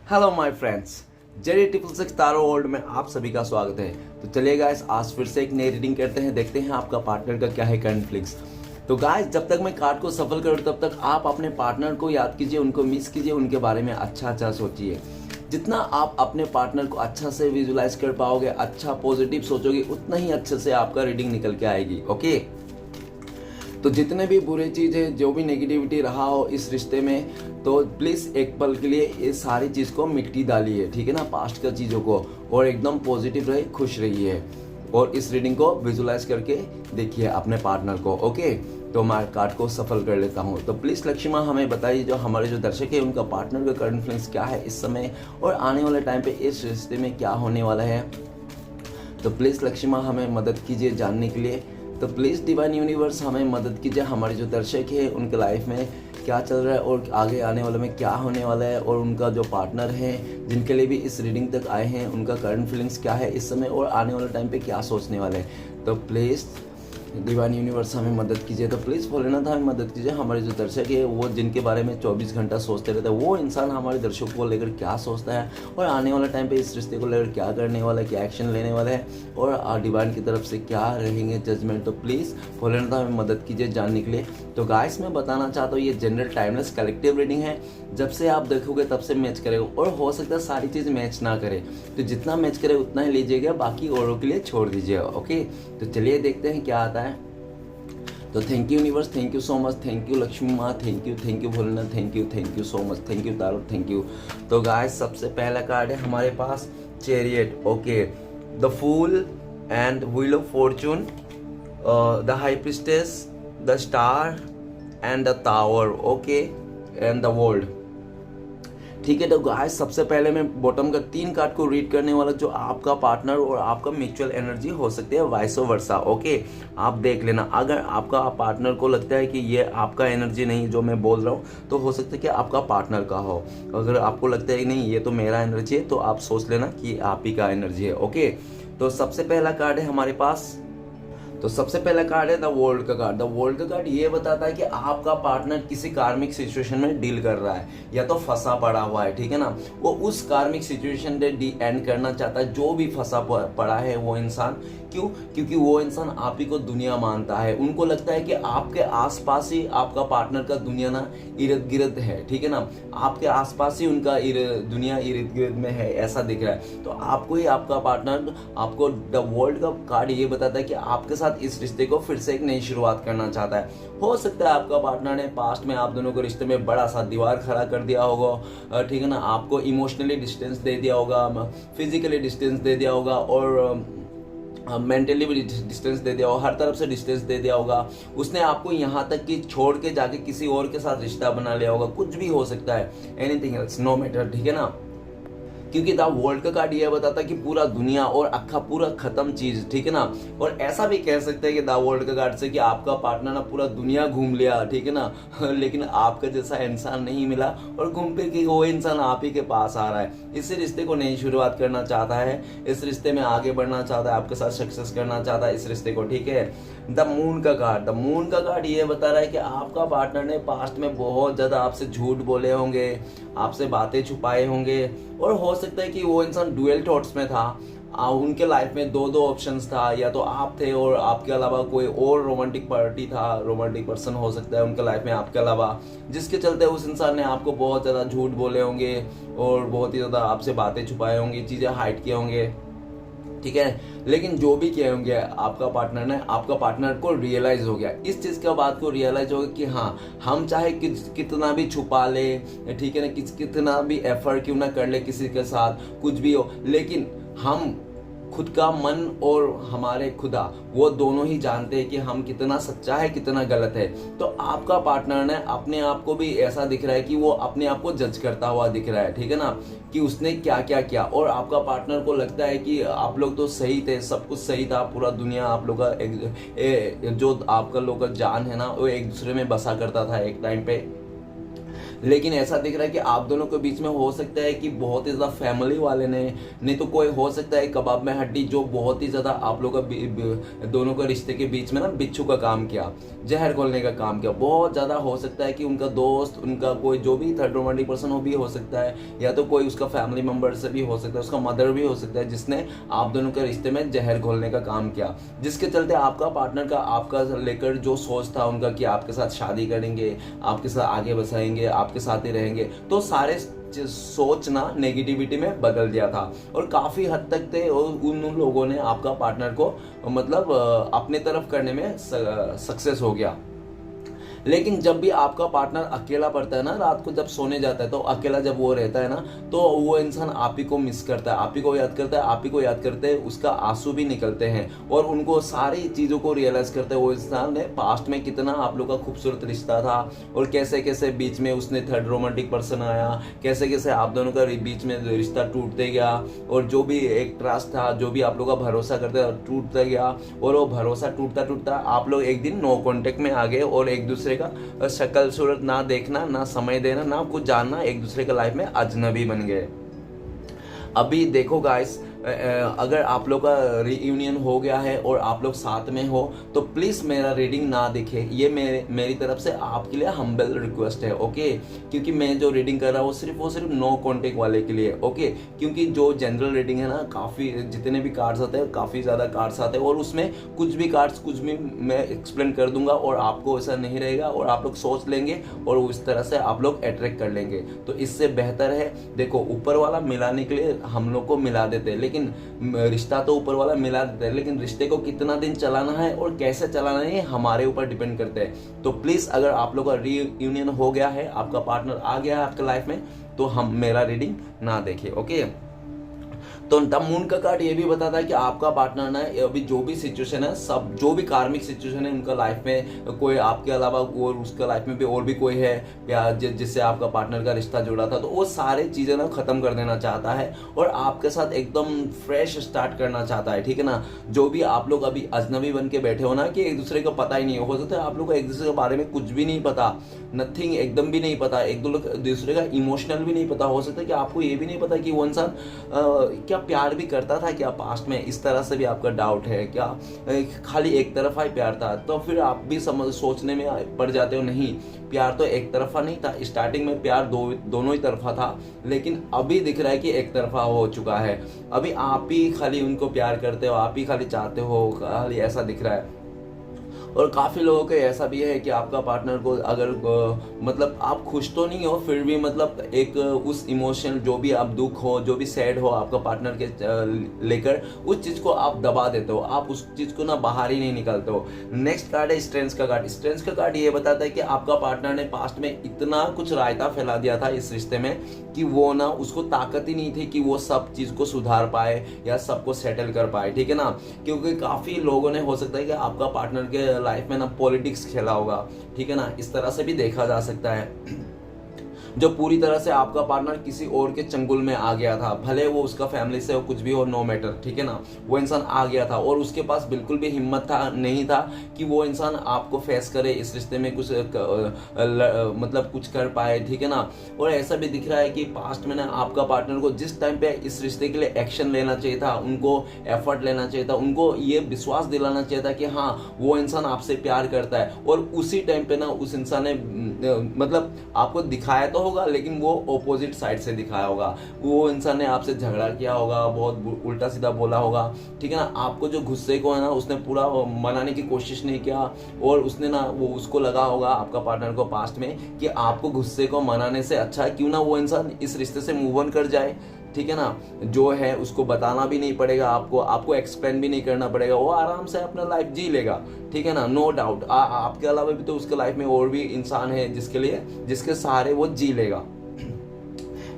Hello my friends, JD triple six taro world में आप सभी का स्वागत है। तो चलिए गाइस, आज फिर से एक नई रीडिंग करते हैं, देखते हैं आपका पार्टनर का क्या है करंट फीलिंग्स। तो गाइस, जब तक मैं कार्ड को सफल करूँ तब तक आप अपने पार्टनर को याद कीजिए, उनको मिस कीजिए, उनके बारे में अच्छा सोचिए। जितना आप अपने पार्टनर को अच्छा से विजुलाइज कर पाओगे, अच्छा पॉजिटिव सोचोगे, उतना ही अच्छे से आपका रीडिंग निकल के आएगी। ओके, तो जितने भी बुरे चीज़ें, जो भी नेगेटिविटी रहा हो इस रिश्ते में, तो प्लीज़ एक पल के लिए ये सारी चीज़ को मिट्टी डालिए, ठीक है ना, पास्ट का चीज़ों को, और एकदम पॉजिटिव रहिए, खुश रहिए, और इस रीडिंग को विजुलाइज करके देखिए अपने पार्टनर को। ओके, तो मैं कार्ड को सफल कर लेता हूँ। तो प्लीज़ लक्ष्मी हमें बताइए, जो हमारे जो दर्शक है उनका पार्टनर का करंट फीलिंग्स क्या है इस समय, और आने वाले टाइम पे इस रिश्ते में क्या होने वाला है। तो प्लीज़ लक्ष्मी हमें मदद कीजिए जानने के लिए। तो प्लीज़ डिवाइन यूनिवर्स हमें मदद कीजिए, हमारे जो दर्शक हैं उनके लाइफ में क्या चल रहा है और आगे आने वाले में क्या होने वाला है, और उनका जो पार्टनर है जिनके लिए भी इस रीडिंग तक आए हैं उनका करंट फीलिंग्स क्या है इस समय, और आने वाले टाइम पे क्या सोचने वाले हैं। तो प्लीज़ डिवाइन यूनिवर्स हमें मदद कीजिए। तो प्लीज़ भोलेनाथ हमें मदद कीजिए, हमारे जो दर्शक है वो जिनके बारे में 24 घंटा सोचते रहते हैं, वो इंसान हमारे दर्शकों को लेकर क्या सोचता है, और आने वाले टाइम पे इस रिश्ते को लेकर क्या करने वाला है, क्या एक्शन लेने वाला है, और डिवाइन की तरफ से क्या रहेंगे जजमेंट। तो प्लीज़ भोलेनाथ हमें मदद कीजिए जानने के लिए। तो गाइस, मैं बताना चाहता हूँ ये जनरल टाइमलेस कलेक्टिव रीडिंग है, जब से आप देखोगे तब से मैच करेगा, और हो सकता है सारी चीज़ मैच ना करे, तो जितना मैच करे उतना ही लीजिएगा, बाकी औरों के लिए छोड़ दीजिएगा। ओके, तो चलिए देखते हैं क्या आता है। तो thank you universe, thank you so much, thank you Lakshmi माँ, thank you Bholenath, thank you so much, thank you tarot, thank you. तो गाइस, सबसे पहला कार्ड है हमारे पास chariot. Okay, the fool and wheel of fortune, the high priestess, the star and the tower. Okay, and the world. ठीक है, तो guys सबसे पहले मैं बॉटम का 3 कार्ड को रीड करने वाला, जो आपका पार्टनर और आपका म्यूचुअल एनर्जी हो सकती है, वाइस वर्सा। ओके, आप देख लेना, अगर आपका पार्टनर को लगता है कि ये आपका एनर्जी नहीं जो मैं बोल रहा हूँ, तो हो सकता है कि आपका पार्टनर का हो। अगर आपको लगता है कि नहीं ये तो मेरा एनर्जी है, तो आप सोच लेना कि आप ही का एनर्जी है। ओके, तो सबसे पहला कार्ड है हमारे पास, तो सबसे पहला कार्ड है द वर्ल्ड का कार्ड। द वर्ल्ड का कार्ड ये बताता है कि आपका पार्टनर किसी कार्मिक सिचुएशन में डील कर रहा है, या तो फंसा पड़ा हुआ है, ठीक है ना, वो उस कार्मिक सिचुएशन से एंड करना चाहता है, जो भी फंसा पड़ा है वो इंसान। क्यों? क्योंकि वो इंसान आप ही को दुनिया मानता है, उनको लगता है कि आपके आसपास ही आपका पार्टनर का दुनिया ना इर्द गिर्द है, ठीक है ना, आपके आसपास ही उनका दुनिया इर्द गिर्द में है, ऐसा दिख रहा है। तो आपको ही आपका पार्टनर, आपको द वर्ल्ड का कार्ड ये बताता है कि आपके साथ इस रिश्ते को फिर से एक नई शुरुआत करना चाहता है। हो सकता है आपका पार्टनर ने पास्ट में आप दोनों को रिश्ते में बड़ा सा दीवार खड़ा कर दिया होगा, ठीक है ना, आपको इमोशनली डिस्टेंस दे दिया होगा, फिजिकली डिस्टेंस दे दिया होगा, और मेंटली भी डिस्टेंस दे दिया होगा, हर तरफ से डिस्टेंस दे दिया होगा। उसने आपको यहाँ तक कि छोड़ के जाके किसी और के साथ रिश्ता बना लिया होगा, कुछ भी हो सकता है, एनीथिंग एल्स, नो मैटर, ठीक है ना, क्योंकि द वर्ल्ड का कार्ड ये बताता है कि पूरा दुनिया और अक्खा पूरा खत्म चीज, ठीक है ना। और ऐसा भी कह सकते हैं कि द वर्ल्ड का कार्ड से कि आपका पार्टनर ना पूरा दुनिया घूम लिया, ठीक है ना, लेकिन आपका जैसा इंसान नहीं मिला, और घूम फिर के वो इंसान आप ही के पास आ रहा है, इस रिश्ते को नई शुरुआत करना चाहता है, इस रिश्ते में आगे बढ़ना चाहता है, आपके साथ सक्सेस करना चाहता है इस रिश्ते को, ठीक है। द मून का कार्ड, द मून का कार्ड ये बता रहा है कि आपका पार्टनर ने पास्ट में बहुत ज्यादा आपसे झूठ बोले होंगे, आपसे बातें छुपाए होंगे, और हो सकता है कि वो इंसान डुअल थॉट्स में था, उनके लाइफ में दो ऑप्शंस था, या तो आप थे और आपके अलावा कोई और रोमांटिक पार्टी था, रोमांटिक पर्सन हो सकता है उनके लाइफ में आपके अलावा, जिसके चलते उस इंसान ने आपको बहुत ज़्यादा झूठ बोले होंगे, और बहुत ही ज़्यादा आपसे बातें छुपाए होंगी, चीज़ें हाइड किए होंगे, ठीक है। लेकिन जो भी किए होंगे आपका पार्टनर ने, आपका पार्टनर को रियलाइज हो गया, इस चीज के बाद को रियलाइज हो गया कि हाँ, हम चाहे कितना भी छुपा ले, ठीक है ना, कितना भी एफर्ट क्यों ना कर ले किसी के साथ, कुछ भी हो, लेकिन हम खुद का मन और हमारे खुदा, वो दोनों ही जानते हैं कि हम कितना सच्चा है, कितना गलत है। तो आपका पार्टनर ने अपने आप को भी ऐसा दिख रहा है कि वो अपने आप को जज करता हुआ दिख रहा है, ठीक है ना, कि उसने क्या क्या किया, और आपका पार्टनर को लगता है कि आप लोग तो सही थे, सब कुछ सही था, पूरा दुनिया आप लोग का जो आपका लोग का जान है ना, वो एक दूसरे में बसा करता था एक टाइम पे। लेकिन ऐसा दिख रहा है कि आप दोनों के बीच में हो सकता है कि बहुत ही ज्यादा फैमिली वाले ने, नहीं तो कोई हो सकता है कबाब में हड्डी, जो बहुत ही ज्यादा आप लोग का दोनों का रिश्ते के बीच में ना बिच्छू का काम किया, जहर घोलने का काम किया। बहुत ज्यादा हो सकता है कि उनका दोस्त, उनका कोई जो भी थर्ड रोमांटिक पर्सन हो भी हो सकता है, या तो कोई उसका फैमिली मेंबर से भी हो सकता है, उसका मदर भी हो सकता है, जिसने आप दोनों के रिश्ते में जहर घोलने का काम किया, जिसके चलते आपका पार्टनर का आपका लेकर जो सोच था उनका कि आपके साथ शादी करेंगे, आपके साथ आगे बसाएंगे, आपके साथ ही रहेंगे, तो सारे सोच ना नेगेटिविटी में बदल दिया था। और काफी हद तक थे उन लोगों ने आपका पार्टनर को मतलब अपने तरफ करने में सक्सेस हो गया। लेकिन जब भी आपका पार्टनर अकेला पड़ता है ना, रात को जब सोने जाता है, तो अकेला जब वो रहता है ना, तो वो इंसान आप ही को मिस करता है, आप ही को याद करता है, आप ही को याद करते हैं, उसका आंसू भी निकलते हैं और उनको सारी चीज़ों को रियलाइज करते हैं वो इंसान ने पास्ट में कितना आप लोग का खूबसूरत रिश्ता था, और कैसे कैसे बीच में उसने थर्ड रोमांटिक पर्सन आया, कैसे कैसे आप दोनों का बीच में रिश्ता टूटते गया, और जो भी एक ट्रस्ट था, जो भी आप लोग का भरोसा करते टूटता गया, और वो भरोसा टूटता टूटता आप लोग एक दिन नो कॉन्टेक्ट में आ गए, और एक दूसरे का शक्ल सूरत ना देखना, ना समय देना, ना कुछ जानना, एक दूसरे के लाइफ में अजनबी बन गए। अभी देखो गाइस, अगर आप लोग का रीयूनियन हो गया है और आप लोग साथ में हो, तो प्लीज मेरा रीडिंग ना देखे, ये मेरी तरफ से आपके लिए हम्बल रिक्वेस्ट है, ओके। क्योंकि मैं जो रीडिंग कर रहा हूँ वो सिर्फ नो कॉन्टेक्ट वाले के लिए, ओके। क्योंकि जो जनरल रीडिंग है ना, काफी जितने भी कार्ड्स आते हैं, काफी ज्यादा कार्ड्स आते हैं, और उसमें कुछ भी कार्ड्स कुछ भी मैं एक्सप्लेन कर दूंगा, और आपको ऐसा नहीं रहेगा, और आप लोग सोच लेंगे और उस तरह से आप लोग अट्रैक्ट कर लेंगे। तो इससे बेहतर है, देखो ऊपर वाला मिलाने के लिए हम लोग को मिला देते हैं, लेकिन रिश्ता तो ऊपर वाला मिला देता है, लेकिन रिश्ते को कितना दिन चलाना है और कैसे चलाना है हमारे ऊपर डिपेंड करते हैं। तो प्लीज अगर आप लोग का रीयूनियन हो गया है, आपका पार्टनर आ गया है आपके लाइफ में, तो हम मेरा रीडिंग ना देखें, ओके। तो द मून का कार्ड ये भी बताता है कि आपका पार्टनर ना अभी जो भी सिचुएशन है, सब जो भी कार्मिक सिचुएशन है उनका लाइफ में, कोई आपके अलावा और उसका लाइफ में भी और भी कोई है या जिससे आपका पार्टनर का रिश्ता जुड़ा था, तो वो सारे चीजें ना खत्म कर देना चाहता है और आपके साथ एकदम फ्रेश स्टार्ट करना चाहता है, ठीक है ना। जो भी आप लोग अभी अजनबी बन के बैठे हो ना, कि एक दूसरे का पता ही नहीं हो सकता है आप लोग को एक दूसरे के बारे में कुछ भी नहीं पता, नथिंग, एकदम भी नहीं पता, एक दूसरे का इमोशनल भी नहीं पता, हो सकता है कि आपको ये भी नहीं पता कि वो इंसान क्या प्यार भी करता था क्या पास्ट में, इस तरह से भी आपका डाउट है क्या, खाली एक तरफा ही प्यार था। तो फिर आप भी सोचने में पड़ जाते हो, नहीं प्यार तो एक तरफा नहीं था, स्टार्टिंग में प्यार दोनों ही तरफा था, लेकिन अभी दिख रहा है कि एक तरफा हो चुका है। अभी आप ही खाली उनको प्यार करते हो, आप ही खाली चाहते हो, खाली ऐसा दिख रहा है। और काफ़ी लोगों को ऐसा भी है कि आपका पार्टनर को अगर मतलब आप खुश तो नहीं हो, फिर भी मतलब एक उस इमोशन, जो भी आप दुख हो, जो भी सैड हो आपका पार्टनर के लेकर, उस चीज़ को आप दबा देते हो, आप उस चीज़ को ना बाहर ही नहीं निकालते हो। नेक्स्ट कार्ड है स्ट्रेंथ का कार्ड। स्ट्रेंथ का कार्ड ये बताता है कि आपका पार्टनर ने पास्ट में इतना कुछ रायता फैला दिया था इस रिश्ते में कि वो ना, उसको ताकत ही नहीं थी कि वो सब चीज़ को सुधार पाए या सबको सेटल कर पाए, ठीक है ना। क्योंकि काफ़ी लोगों ने, हो सकता है कि आपका पार्टनर के लाइफ में ना पॉलिटिक्स खेला होगा, ठीक है ना, इस तरह से भी देखा जा सकता है। जो पूरी तरह से आपका पार्टनर किसी और के चंगुल में आ गया था, भले वो उसका फैमिली से हो, कुछ भी हो, नो मैटर, ठीक है ना, वो इंसान आ गया था और उसके पास बिल्कुल भी हिम्मत था नहीं था कि वो इंसान आपको फेस करे, इस रिश्ते में कुछ मतलब कुछ कर पाए, ठीक है ना। और ऐसा भी दिख रहा है कि पास्ट में ना आपका पार्टनर को जिस टाइम पे इस रिश्ते के लिए एक्शन लेना चाहिए था, उनको एफर्ट लेना चाहिए था, उनको ये विश्वास दिलाना चाहिए था कि हाँ वो इंसान आपसे प्यार करता है, और उसी टाइम पे ना उस इंसान ने मतलब आपको दिखाया तो होगा, लेकिन वो ऑपोजिट साइड से दिखाया होगा। वो इंसान ने आपसे झगड़ा किया होगा, बहुत उल्टा सीधा बोला होगा, ठीक है ना। आपको जो गुस्से को है ना, उसने पूरा मनाने की कोशिश नहीं किया, और उसने ना, वो उसको लगा होगा आपका पार्टनर को पास्ट में कि आपको गुस्से को मनाने से अच्छा क्यों ना वो इंसान इस रिश्ते से मूव ऑन कर जाए, ठीक है ना। जो है उसको बताना भी नहीं पड़ेगा, आपको एक्सप्लेन भी नहीं करना पड़ेगा, वो आराम से अपना लाइफ जी लेगा, ठीक है ना। नो डाउट आपके अलावा भी तो उसके लाइफ में और भी इंसान है जिसके सहारे वो जी लेगा।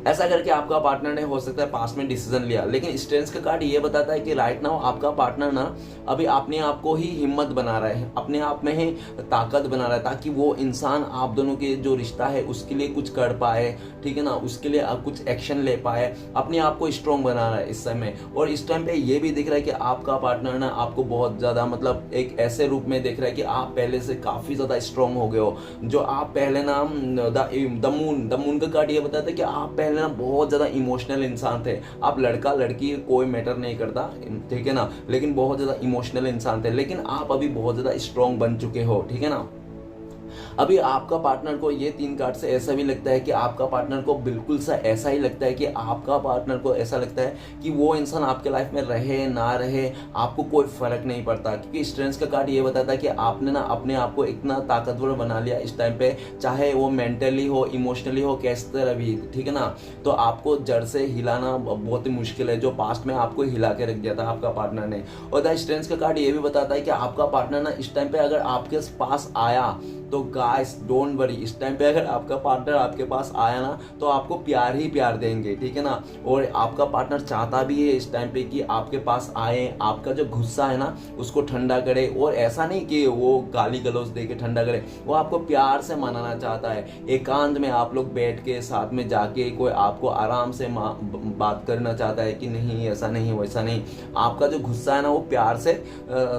ऐसा करके आपका पार्टनर ने हो सकता है पास्ट में डिसीजन लिया, लेकिन स्ट्रेंथ का कार्ड ये बताता है कि राइट नाउ आपका पार्टनर ना अभी अपने आप को ही हिम्मत बना रहा है, अपने आप में ही ताकत बना रहा है, ताकि वो इंसान आप दोनों के जो रिश्ता है उसके लिए कुछ कर पाए, ठीक है ना, उसके लिए कुछ एक्शन ले पाए, अपने आप को स्ट्रॉन्ग बना रहा है इस समय। और इस टाइम पे ये भी दिख रहा है कि आपका पार्टनर ना आपको बहुत ज़्यादा मतलब एक ऐसे रूप में देख रहा है कि आप पहले से काफ़ी ज़्यादा स्ट्रॉन्ग हो गए हो। जो आप पहले ना द मून का कार्ड ये बताता है कि आप पहले ना बहुत ज़्यादा इमोशनल इंसान थे। आप लड़का लड़की कोई मैटर नहीं करता, ठीक है ना, लेकिन बहुत ज़्यादा इमोशनल इंसान थे, लेकिन आप अभी बहुत ज़्यादा स्ट्रॉन्ग बन चुके हो, ठीक है ना। अभी आपका पार्टनर को ये 3 कार्ड से ऐसा भी लगता है कि आपका पार्टनर को बिल्कुल सा ऐसा ही लगता है कि आपका पार्टनर को ऐसा लगता है कि वो इंसान आपके लाइफ में रहे ना रहे आपको कोई फर्क नहीं पड़ता, क्योंकि स्ट्रेंथ का कार्ड ये बताता है कि आपने ना अपने आप को इतना ताकतवर बना लिया इस टाइम पे, चाहे वो मेंटली हो, इमोशनली हो, किस तरह भी, ठीक है ना। तो आपको जड़ से हिलाना बहुत ही मुश्किल है, जो पास्ट में आपको हिला के रख दिया था आपका पार्टनर ने। और द स्ट्रेंथ का कार्ड ये भी बताता है कि आपका पार्टनर ना इस टाइम पे अगर आपके पास आया तो गाइस डोंट वरी, इस टाइम पे अगर आपका पार्टनर आपके पास आया ना तो आपको प्यार ही प्यार देंगे, ठीक है ना। और आपका पार्टनर चाहता भी है इस टाइम पे कि आपके पास आए, आपका जो गुस्सा है ना उसको ठंडा करे, और ऐसा नहीं कि वो गाली गलौज दे के ठंडा करे, वो आपको प्यार से मनाना चाहता है। एकांत में आप लोग बैठ के साथ में जाके कोई आपको आराम से बात करना चाहता है कि नहीं ऐसा नहीं वैसा नहीं, आपका जो गुस्सा है ना वो प्यार से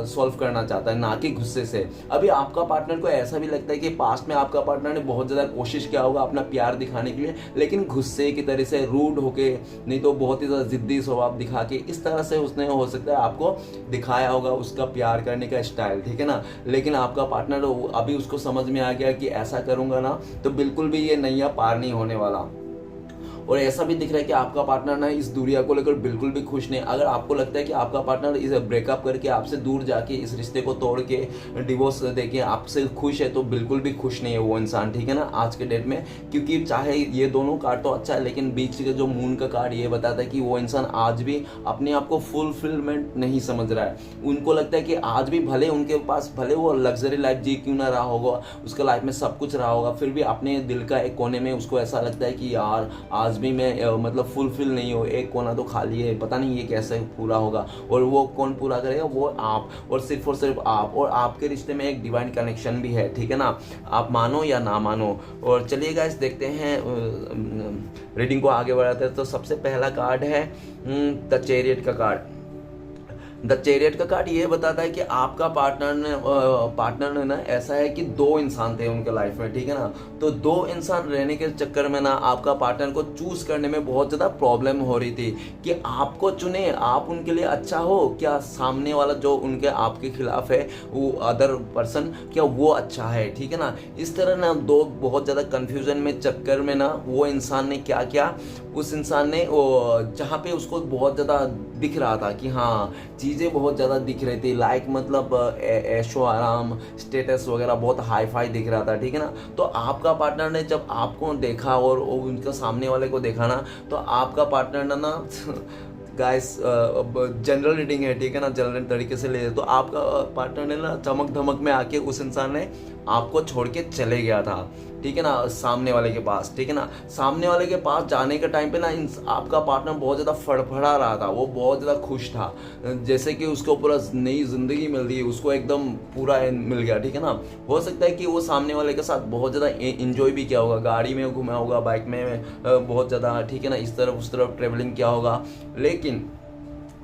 सॉल्व करना चाहता है, ना कि गुस्से से। अभी आपका पार्टनर को ऐसा भी लगता है कि पास्ट में आपका पार्टनर ने बहुत ज़्यादा कोशिश किया होगा अपना प्यार दिखाने के लिए, लेकिन गुस्से की तरह से, रूड होके, नहीं तो बहुत ही ज़्यादा जिद्दी स्वभाव दिखा के, इस तरह से उसने हो सकता है आपको दिखाया होगा उसका प्यार करने का स्टाइल, ठीक है ना। लेकिन आपका पार्टनर अभी उसको समझ में आ गया कि ऐसा करूँगा ना तो बिल्कुल भी ये नैया पार नहीं होने वाला। और ऐसा भी दिख रहा है कि आपका पार्टनर ना इस दूरिया को लेकर बिल्कुल भी खुश नहीं। अगर आपको लगता है कि आपका पार्टनर इस ब्रेकअप करके आपसे दूर जाके इस रिश्ते को तोड़ के डिवोर्स देके आपसे खुश है, तो बिल्कुल भी खुश नहीं है वो इंसान, ठीक है ना, आज के डेट में। क्योंकि चाहे ये दोनों कार्ड तो अच्छा है, लेकिन बीच के जो मून का कार्ड ये बताता है कि वो इंसान आज भी अपने आप को फुलफिलमेंट नहीं समझ रहा है। उनको लगता है कि आज भी भले उनके पास, भले वो लग्जरी लाइफ जी क्यों ना रहा होगा, उसका लाइफ में सब कुछ रहा होगा, फिर भी अपने दिल का एक कोने में उसको ऐसा लगता है कि यार आज भी मैं मतलब फुलफिल नहीं हो, एक कोना तो खाली है, पता नहीं ये कैसे पूरा होगा। और वो कौन पूरा करेगा? वो आप, और सिर्फ आप। और आपके रिश्ते में एक डिवाइन कनेक्शन भी है, ठीक है ना, आप मानो या ना मानो। और चलिए गाइस देखते हैं, रीडिंग को आगे बढ़ाते हैं। तो सबसे पहला कार्ड है द चैरियट का कार्ड। द चैरियट का कार्ड ये बताता है कि आपका पार्टनर ने ना ऐसा है कि 2 इंसान थे उनके लाइफ में, ठीक है ना। तो 2 इंसान रहने के चक्कर में ना आपका पार्टनर को चूज करने में बहुत ज़्यादा प्रॉब्लम हो रही थी कि आपको चुने, आप उनके लिए अच्छा हो क्या, सामने वाला जो उनके आपके खिलाफ है वो अदर पर्सन, क्या वो अच्छा है, ठीक है ना। इस तरह ना 2 बहुत ज़्यादा कन्फ्यूजन में चक्कर में ना वो इंसान ने क्या किया, उस इंसान ने जहाँ पे उसको बहुत ज़्यादा दिख रहा था कि हाँ चीज़ें बहुत ज़्यादा दिख रही थी, लाइक मतलब ऐशो आराम, स्टेटस वगैरह बहुत हाई फाई दिख रहा था, ठीक है ना। तो आपका पार्टनर ने जब आपको देखा और उनके सामने वाले को देखा ना, तो आपका पार्टनर ना गाइस जनरल रीडिंग है, ठीक है ना, जनरल तरीके से ले, तो आपका पार्टनर ने ना चमक धमक में आके उस इंसान ने आपको छोड़ के चले गया था, ठीक है ना, सामने वाले के पास, ठीक है ना। सामने वाले के पास जाने के टाइम पे ना आपका पार्टनर बहुत ज़्यादा फड़फड़ा रहा था, वो बहुत ज़्यादा खुश था, जैसे कि उसको पूरा नई ज़िंदगी मिल रही है, उसको एकदम पूरा मिल गया, ठीक है ना। हो सकता है कि वो सामने वाले के साथ बहुत ज़्यादा इंजॉय भी किया होगा, गाड़ी में घूमा होगा, बाइक में बहुत ज़्यादा, ठीक है ना, इस तरफ उस तरफ ट्रेवलिंग किया होगा। लेकिन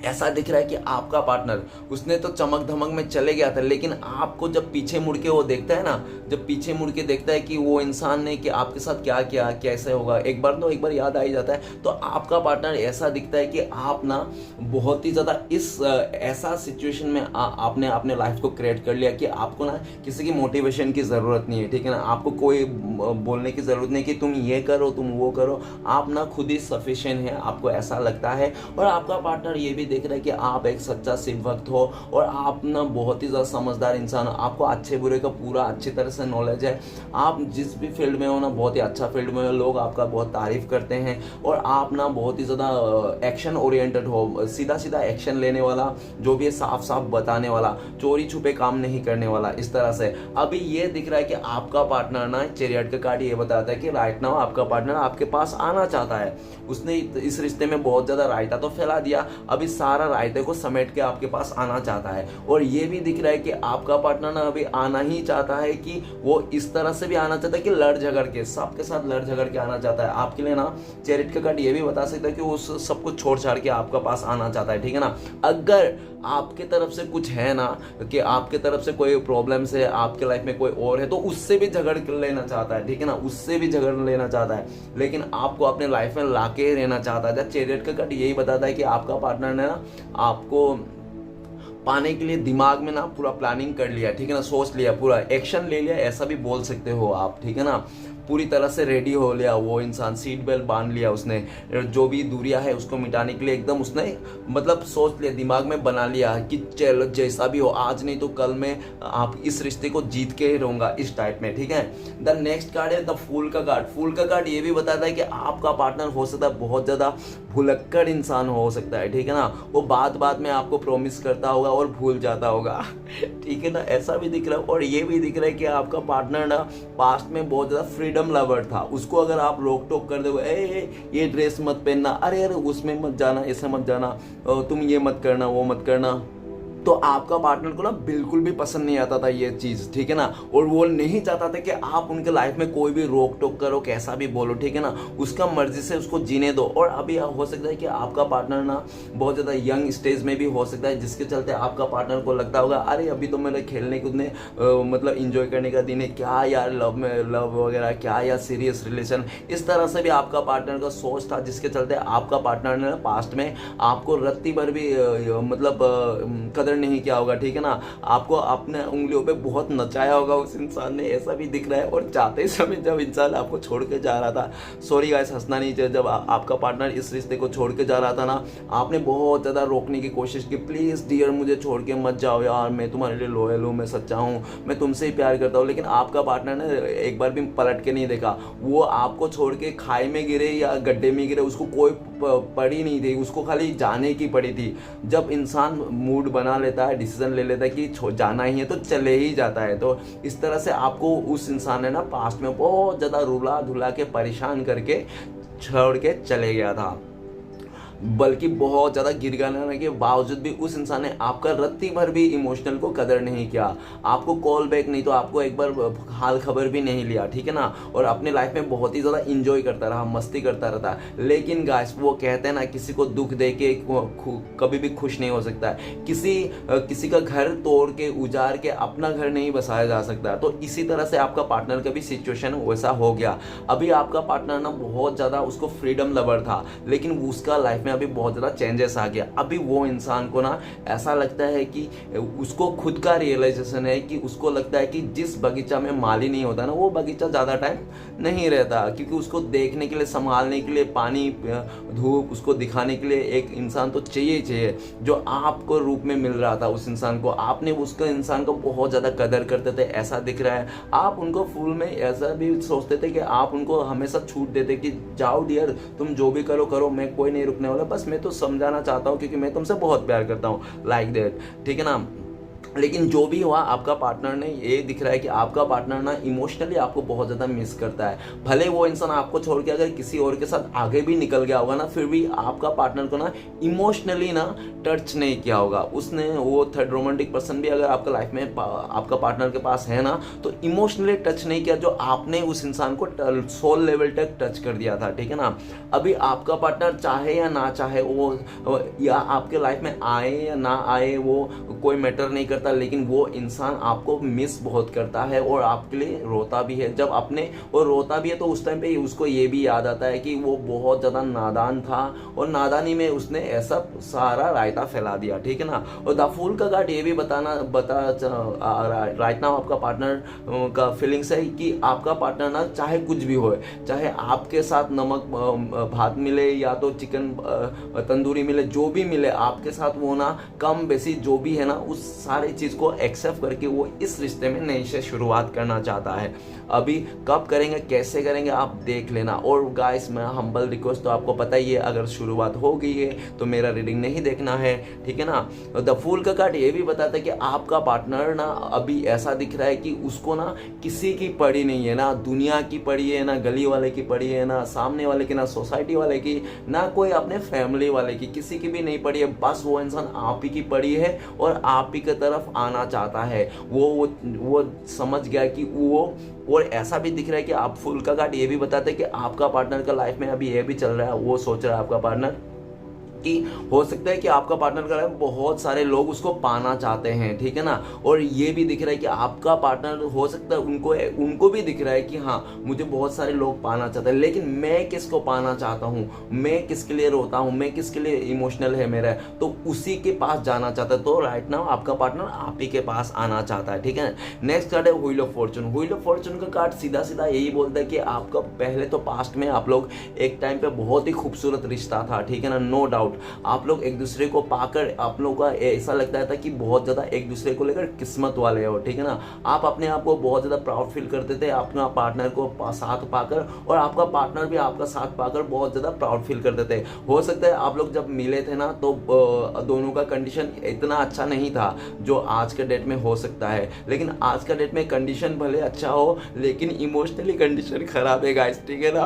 ऐसा दिख रहा है कि आपका पार्टनर, उसने तो चमक धमक में चले गया था, लेकिन आपको जब पीछे मुड़ के वो देखता है ना, जब पीछे मुड़ के देखता है कि वो इंसान ने कि आपके साथ क्या किया, कैसे होगा, एक बार याद आ ही जाता है। तो आपका पार्टनर ऐसा दिखता है कि आप ना बहुत ही ज़्यादा इस ऐसा सिचुएशन में आपने अपने लाइफ को क्रिएट कर लिया कि आपको ना किसी की मोटिवेशन की ज़रूरत नहीं है, ठीक है ना, आपको कोई बोलने की ज़रूरत नहीं कि तुम ये करो, तुम वो करो, आप ना खुद ही सफिशिएंट है, आपको ऐसा लगता है। और आपका पार्टनर ये भी देख रहा है कि आप एक सच्चा शिव भक्त हो और आप ना बहुत ही ज़्यादा समझदार इंसान हो, आपको अच्छे बुरे का पूरा अच्छी तरह से नॉलेज है, आप जिस भी फील्ड में हो ना बहुत ही अच्छा फील्ड में हो, लोग आपका बहुत तारीफ करते हैं और आप ना बहुत ही ज़्यादा एक्शन ओरिएंटेड हो, सीधा सीधा एक्शन लेने वाला, जो भी है साफ साफ बताने वाला, चोरी छुपे काम नहीं करने वाला, इस तरह से। अभी ये दिख रहा है कि आपका पार्टनर ना, चैरियट का कार्ड ये बताता है कि राइट नाउ आपका पार्टनर आपके पास आना चाहता है। उसने इस रिश्ते में बहुत ज्यादा रायता तो फैला दिया, अभी सारा रायते को समेट के आपके पास आना चाहता है। और ये भी दिख रहा है कि आपका पार्टनर ना अभी आना ही चाहता है कि वो इस तरह से भी आना चाहता है कि लड़ झगड़ के, सबके साथ लड़ झगड़ के आना चाहता है। आपके लिए ना चैरियट का कार्ड ये भी बता सकता है कि वो सब कुछ छोड़ छाड़ के आपका पास आना चाहता है, ठीक है ना। अगर आपके तरफ से कुछ है ना, कि आपके तरफ से कोई प्रॉब्लम्स है, आपके लाइफ में कोई और है, तो उससे भी झगड़ लेना चाहता है, ठीक है ना, उससे भी झगड़ लेना चाहता है, लेकिन आपको अपने लाइफ में लाके रहना चाहता है। चैरियट का कार्ड यही बताता है कि आपका पार्टनर ने ना आपको पाने के लिए दिमाग में ना पूरा प्लानिंग कर लिया, ठीक है ना, सोच लिया, पूरा एक्शन ले लिया, ऐसा भी बोल सकते हो आप, ठीक है ना। पूरी तरह से रेडी हो लिया वो इंसान, सीट बेल्ट बांध लिया उसने, जो भी दूरियां है उसको मिटाने के लिए एकदम उसने मतलब सोच लिया, दिमाग में बना लिया कि चलो जैसा भी हो, आज नहीं तो कल में आप इस रिश्ते को जीत के ही रहूंगा, इस टाइप में, ठीक है। द नेक्स्ट कार्ड है द फूल का कार्ड। फूल का कार्ड ये भी बताता है कि आपका पार्टनर हो सकता है बहुत ज्यादा भुलक्कड़ इंसान हो सकता है, ठीक है ना, वो बात बात में आपको प्रॉमिस करता होगा और भूल जाता होगा ठीक है ना, ऐसा भी दिख रहा है। और ये भी दिख रहा है कि आपका पार्टनर ना पास्ट में बहुत ज्यादा फ्रीडम लवर था, उसको अगर आप रोक टोक कर दोगे, ये ड्रेस मत पहनना, अरे उसमें मत जाना, ऐसे मत जाना, तुम ये मत करना, वो मत करना, तो आपका पार्टनर को ना बिल्कुल भी पसंद नहीं आता था ये चीज, ठीक है ना। और वो नहीं चाहता था कि आप उनके लाइफ में कोई भी रोक टोक करो, कैसा भी बोलो, ठीक है ना, उसका मर्जी से उसको जीने दो। और अभी हो सकता है कि आपका पार्टनर ना बहुत ज्यादा यंग स्टेज में भी हो सकता है, जिसके चलते आपका पार्टनर को लगता होगा अरे अभी तो मेरे खेलने कूदने मतलब इंजॉय करने का दिन है, क्या यार लव में लव वगैरह, क्या यार सीरियस रिलेशन, इस तरह से भी आपका पार्टनर का सोच था, जिसके चलते आपका पार्टनर ने पास्ट में आपको रत्ती भर भी मतलब कदर नहीं किया होगा, ठीक है ना, आपको अपने उंगलियों पे बहुत नचाया होगा उस इंसान ने, ऐसा भी दिख रहा है। और जाते समय जब इंसान आपको छोड़ के जा रहा था, सॉरी गाइस हंसना नहीं चाहिए, जब आपका पार्टनर इस रिश्ते को छोड़ के जा रहा था ना, आपने बहुत ज्यादा रोकने की कोशिश की, प्लीज डियर मुझे छोड़ के मत जाओ यार, मैं तुम्हारे लिए लॉयल हूँ, मैं सच्चा हूँ, मैं तुमसे ही प्यार करता हूँ। लेकिन आपका पार्टनर ने एक बार भी पलट के नहीं देखा, वो आपको छोड़ के खाई में गिरे या गड्ढे में गिरे, उसको कोई पड़ी नहीं थी, उसको खाली जाने की पड़ी थी। जब इंसान मूड बना लेता है, डिसीजन ले लेता है कि जाना ही है तो चले ही जाता है। तो इस तरह से आपको उस इंसान ने ना पास्ट में बहुत ज्यादा रुला धुला के परेशान करके छोड़ के चले गया था, बल्कि बहुत ज्यादा गिरगाने के बावजूद भी उस इंसान ने आपका रत्ती भर भी इमोशनल को कदर नहीं किया, आपको कॉल बैक नहीं तो आपको एक बार हाल खबर भी नहीं लिया, ठीक है ना, और अपने लाइफ में बहुत ही ज्यादा इंजॉय करता रहा, मस्ती करता रहता। लेकिन गाइस वो कहते हैं ना, किसी को दुख दे के कभी भी खुश नहीं हो सकता है, किसी का घर तोड़ के उजाड़ के अपना घर नहीं बसाया जा सकता। तो इसी तरह से आपका पार्टनर का भी सिचुएशन वैसा हो गया। अभी आपका पार्टनर ना बहुत ज्यादा उसको फ्रीडम लवर था, लेकिन उसका लाइफ में अभी बहुत ज्यादा चेंजेस आ गया। अभी वो इंसान को ना ऐसा लगता है कि उसको खुद का रियलाइजेशन है कि उसको लगता है कि जिस बगीचा में माली नहीं होता ना, वो बगीचा ज्यादा टाइम नहीं रहता, क्योंकि उसको देखने के लिए, संभालने के लिए, पानी धूप उसको दिखाने के लिए एक इंसान तो चाहिए चाहिए, जो आपको रूप में मिल रहा था उस इंसान को। आपने उसका इंसान को बहुत ज्यादा कदर करते थे, ऐसा दिख रहा है। आप उनको फूल में ऐसा भी सोचते थे कि आप उनको हमेशा छूट देते कि जाओ डियर, तुम जो भी करो करो, मैं कोई नहीं रुकने वाला, बस मैं तो समझाना चाहता हूँ क्योंकि मैं तुमसे बहुत प्यार करता हूँ, लाइक दैट, ठीक है ना। लेकिन जो भी हुआ, आपका पार्टनर ने ये दिख रहा है कि आपका पार्टनर ना इमोशनली आपको बहुत ज्यादा मिस करता है। भले वो इंसान आपको छोड़ के अगर किसी और के साथ आगे भी निकल गया होगा ना, फिर भी आपका पार्टनर को ना इमोशनली ना टच नहीं किया होगा उसने। वो थर्ड रोमांटिक पर्सन भी अगर आपका लाइफ में आपका पार्टनर के पास है ना, तो इमोशनली टच नहीं किया, जो आपने उस इंसान को सोल लेवल तक टच कर दिया था, ठीक है ना। अभी आपका पार्टनर चाहे या ना चाहे, वो या आपके लाइफ में आए या ना आए, वो कोई मैटर नहीं करता, लेकिन वो इंसान आपको मिस बहुत करता है और आपके लिए रोता भी है। जब अपने वो रोता भी है तो उस टाइम पे उसको ये भी याद आता है कि वो बहुत ज़्यादा नादान था और नादानी में उसने ऐसा सारा रायता फैला दिया, ठीक है ना। और द फूल का कार्ड ये भी बता राइट नाउ आपका पार्टनर का फीलिंग्स है कि आपका पार्टनर ना चाहे कुछ भी हो, चाहे आपके साथ नमक भात मिले या तो चिकन तंदूरी मिले, जो भी मिले आपके साथ, वो ना कम बेसी जो भी है ना उस सारी चीज़ को एक्सेप्ट करके वो इस रिश्ते में नई से शुरुआत करना चाहता है। अभी कब करेंगे, कैसे करेंगे, आप देख लेना। और गाइस मैं हम्बल रिक्वेस्ट, तो आपको पता ही है, अगर शुरुआत हो गई है तो मेरा रीडिंग नहीं देखना है, ठीक है ना। द फूल का कार्ड ये भी बताता है कि आपका पार्टनर ना अभी ऐसा दिख रहा है कि उसको ना किसी की पड़ी नहीं है, ना दुनिया की पड़ी है, ना गली वाले की पड़ी है, ना सामने वाले की, ना सोसाइटी वाले की, ना कोई अपने फैमिली वाले की, किसी की भी नहीं पड़ी है। बस वो इंसान आप ही की पड़ी है और आप ही की तरफ आना चाहता है। वो समझ गया कि वो, और ऐसा भी दिख रहा है कि आप, फूल का कार्ड ये भी बताते हैं कि आपका पार्टनर का लाइफ में अभी ये भी चल रहा है, वो सोच रहा है आपका पार्टनर कि हो सकता है कि आपका पार्टनर का लाइफ बहुत सारे लोग उसको पाना चाहते हैं, ठीक है ना। और ये भी दिख रहा है कि आपका पार्टनर हो सकता है उनको भी दिख रहा है कि हाँ मुझे बहुत सारे लोग पाना चाहते हैं, लेकिन मैं किसको पाना चाहता हूँ, मैं किसके लिए रोता हूँ, मैं किसके लिए इमोशनल है मेरा, तो उसी के पास जाना चाहता है। तो राइट नाउ आपका पार्टनर आप ही के पास आना चाहता है, ठीक है। नेक्स्ट कार्ड है wheel of Fortune. Wheel of Fortune का कार्ड सीधा सीधा यही बोलता है कि आपका पहले तो पास्ट में आप लोग एक टाइम पे बहुत ही खूबसूरत रिश्ता था, ठीक है ना, नो डाउट। आप लोग एक दूसरे को पाकर आप लोगों का ऐसा लगता था कि बहुत ज़्यादा एक दूसरे को लेकर किस्मत वाले हो, ठीक है ना। आप अपने आप को बहुत ज़्यादा प्राउड फील करते थे अपना पार्टनर को साथ पाकर, और आपका पार्टनर भी आपका साथ पाकर बहुत ज़्यादा प्राउड फील करते थे। हो सकता है आप लोग जब मिले थे ना तो दोनों का कंडीशन इतना अच्छा नहीं था जो आज के डेट में हो सकता है, लेकिन आज का डेट में कंडीशन भले अच्छा हो लेकिन इमोशनली कंडीशन खराब है गाइस, ठीक है ना।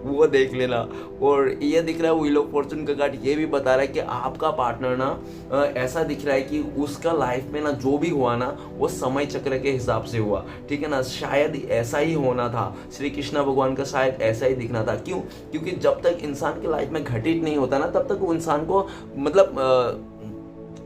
वो देख लेना। और ये दिख रहा है व्हील ऑफ फॉर्चून का कार्ड ये भी बता रहा है कि आपका पार्टनर ना ऐसा दिख रहा है कि उसका लाइफ में ना जो भी हुआ ना वो समय चक्र के हिसाब से हुआ, ठीक है ना। शायद ऐसा ही होना था, श्री कृष्ण भगवान का शायद ऐसा ही दिखना था। क्यों? क्योंकि जब तक इंसान की लाइफ में घटित नहीं होता ना तब तक वो इंसान को मतलब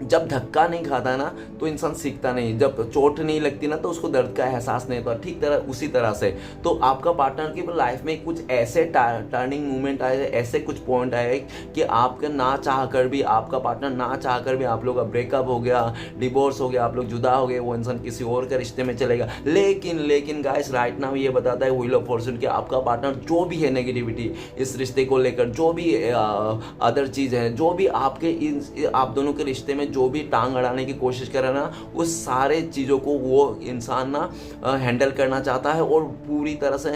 जब धक्का नहीं खाता ना तो इंसान सीखता नहीं, जब चोट नहीं लगती ना तो उसको दर्द का एहसास नहीं होता, ठीक तरह उसी तरह से। तो आपका पार्टनर की लाइफ में कुछ ऐसे टर्निंग मोमेंट आए, ऐसे कुछ पॉइंट आए कि आपके ना चाह कर भी, आपका पार्टनर ना चाह कर भी आप लोग का ब्रेकअप हो गया, डिवोर्स हो गया, आप लोग जुदा हो गए, वो इंसान किसी और के रिश्ते में चलेगा। लेकिन गाइस राइट नाउ ये बताता है व्हील ऑफ फॉर्चून कि आपका पार्टनर जो भी है नेगेटिविटी इस रिश्ते को लेकर, जो भी अदर चीज़ है, जो भी आपके आप दोनों के रिश्ते में जो भी टांग अड़ाने की कोशिश कर रहा है ना, उस सारे चीज़ों को वो इंसान ना हैंडल करना चाहता है और पूरी तरह से